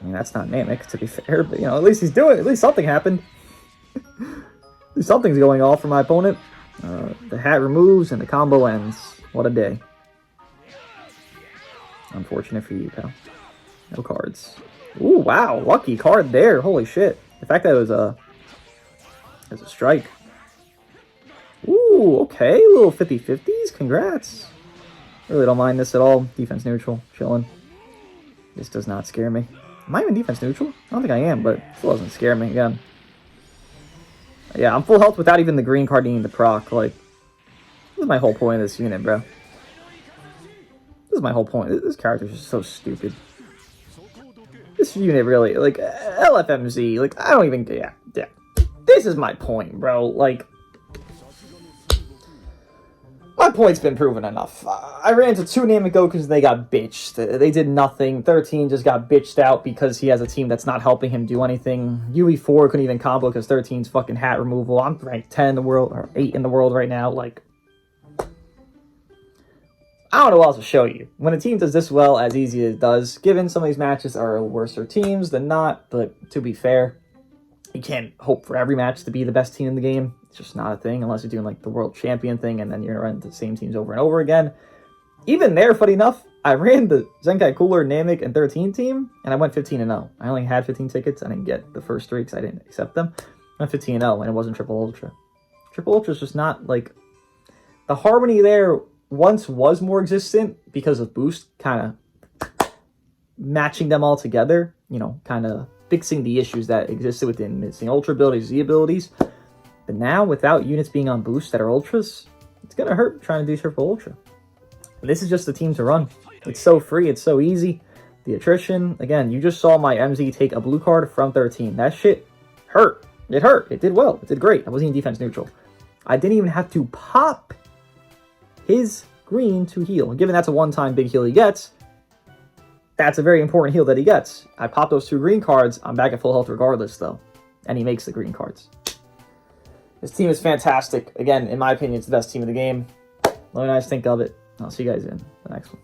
I mean, that's not Namek, to be fair, but, you know, at least he's doing it. At least something happened. At least something's going off for my opponent. The hat removes and the combo ends. What a day. Unfortunate for you, pal. No cards. Ooh, wow. Lucky card there. Holy shit. The fact that it was a strike. Ooh, okay. Little 50-50s. Congrats. Really don't mind this at all. Defense neutral. Chilling. This does not scare me. Am I even defense neutral? I don't think I am, but it still doesn't scare me again. Yeah, I'm full health without even the green card needing the proc. Like, this is my whole point of this unit, bro. This is my whole point. This character's just so stupid. This unit really, like, LFMZ, like, I don't even, yeah. This is my point, bro. Like, my that point's been proven enough. I ran into 2 Name It Go because they got bitched. They did nothing. 13 just got bitched out because he has a team that's not helping him do anything. UE4 couldn't even combo because 13's fucking hat removal. I'm ranked 10 in the world, or 8 in the world right now. Like, I don't know what else to show you. When a team does this well, as easy as it does, given some of these matches are worser teams than not, but to be fair, you can't hope for every match to be the best team in the game. It's just not a thing unless you're doing like the world champion thing and then you're going to run into the same teams over and over again. Even there, funny enough, I ran the Zenkai Cooler, Namek, and 13 team, and I went 15-0. I only had 15 tickets. I didn't get the first 3 because I didn't accept them. I went 15-0, and it wasn't Triple Ultra. Triple Ultra is just not, like... The harmony there once was more existent because of Boost kind of matching them all together, you know, kind of fixing the issues that existed within missing Ultra abilities, Z abilities. But now, without units being on Boost that are Ultras, it's going to hurt trying to do Triple Ultra. This is just the team to run. It's so free, it's so easy. The attrition, again, you just saw my MZ take a blue card from 13. That shit hurt. It hurt. It did well. It did great. I wasn't even defense neutral. I didn't even have to pop his green to heal. And given that's a one-time big heal he gets, that's a very important heal that he gets. I pop those 2 green cards. I'm back at full health regardless, though. And he makes the green cards. This team is fantastic. Again, in my opinion, it's the best team of the game. Let me know what you guys think of it. I'll see you guys in the next one.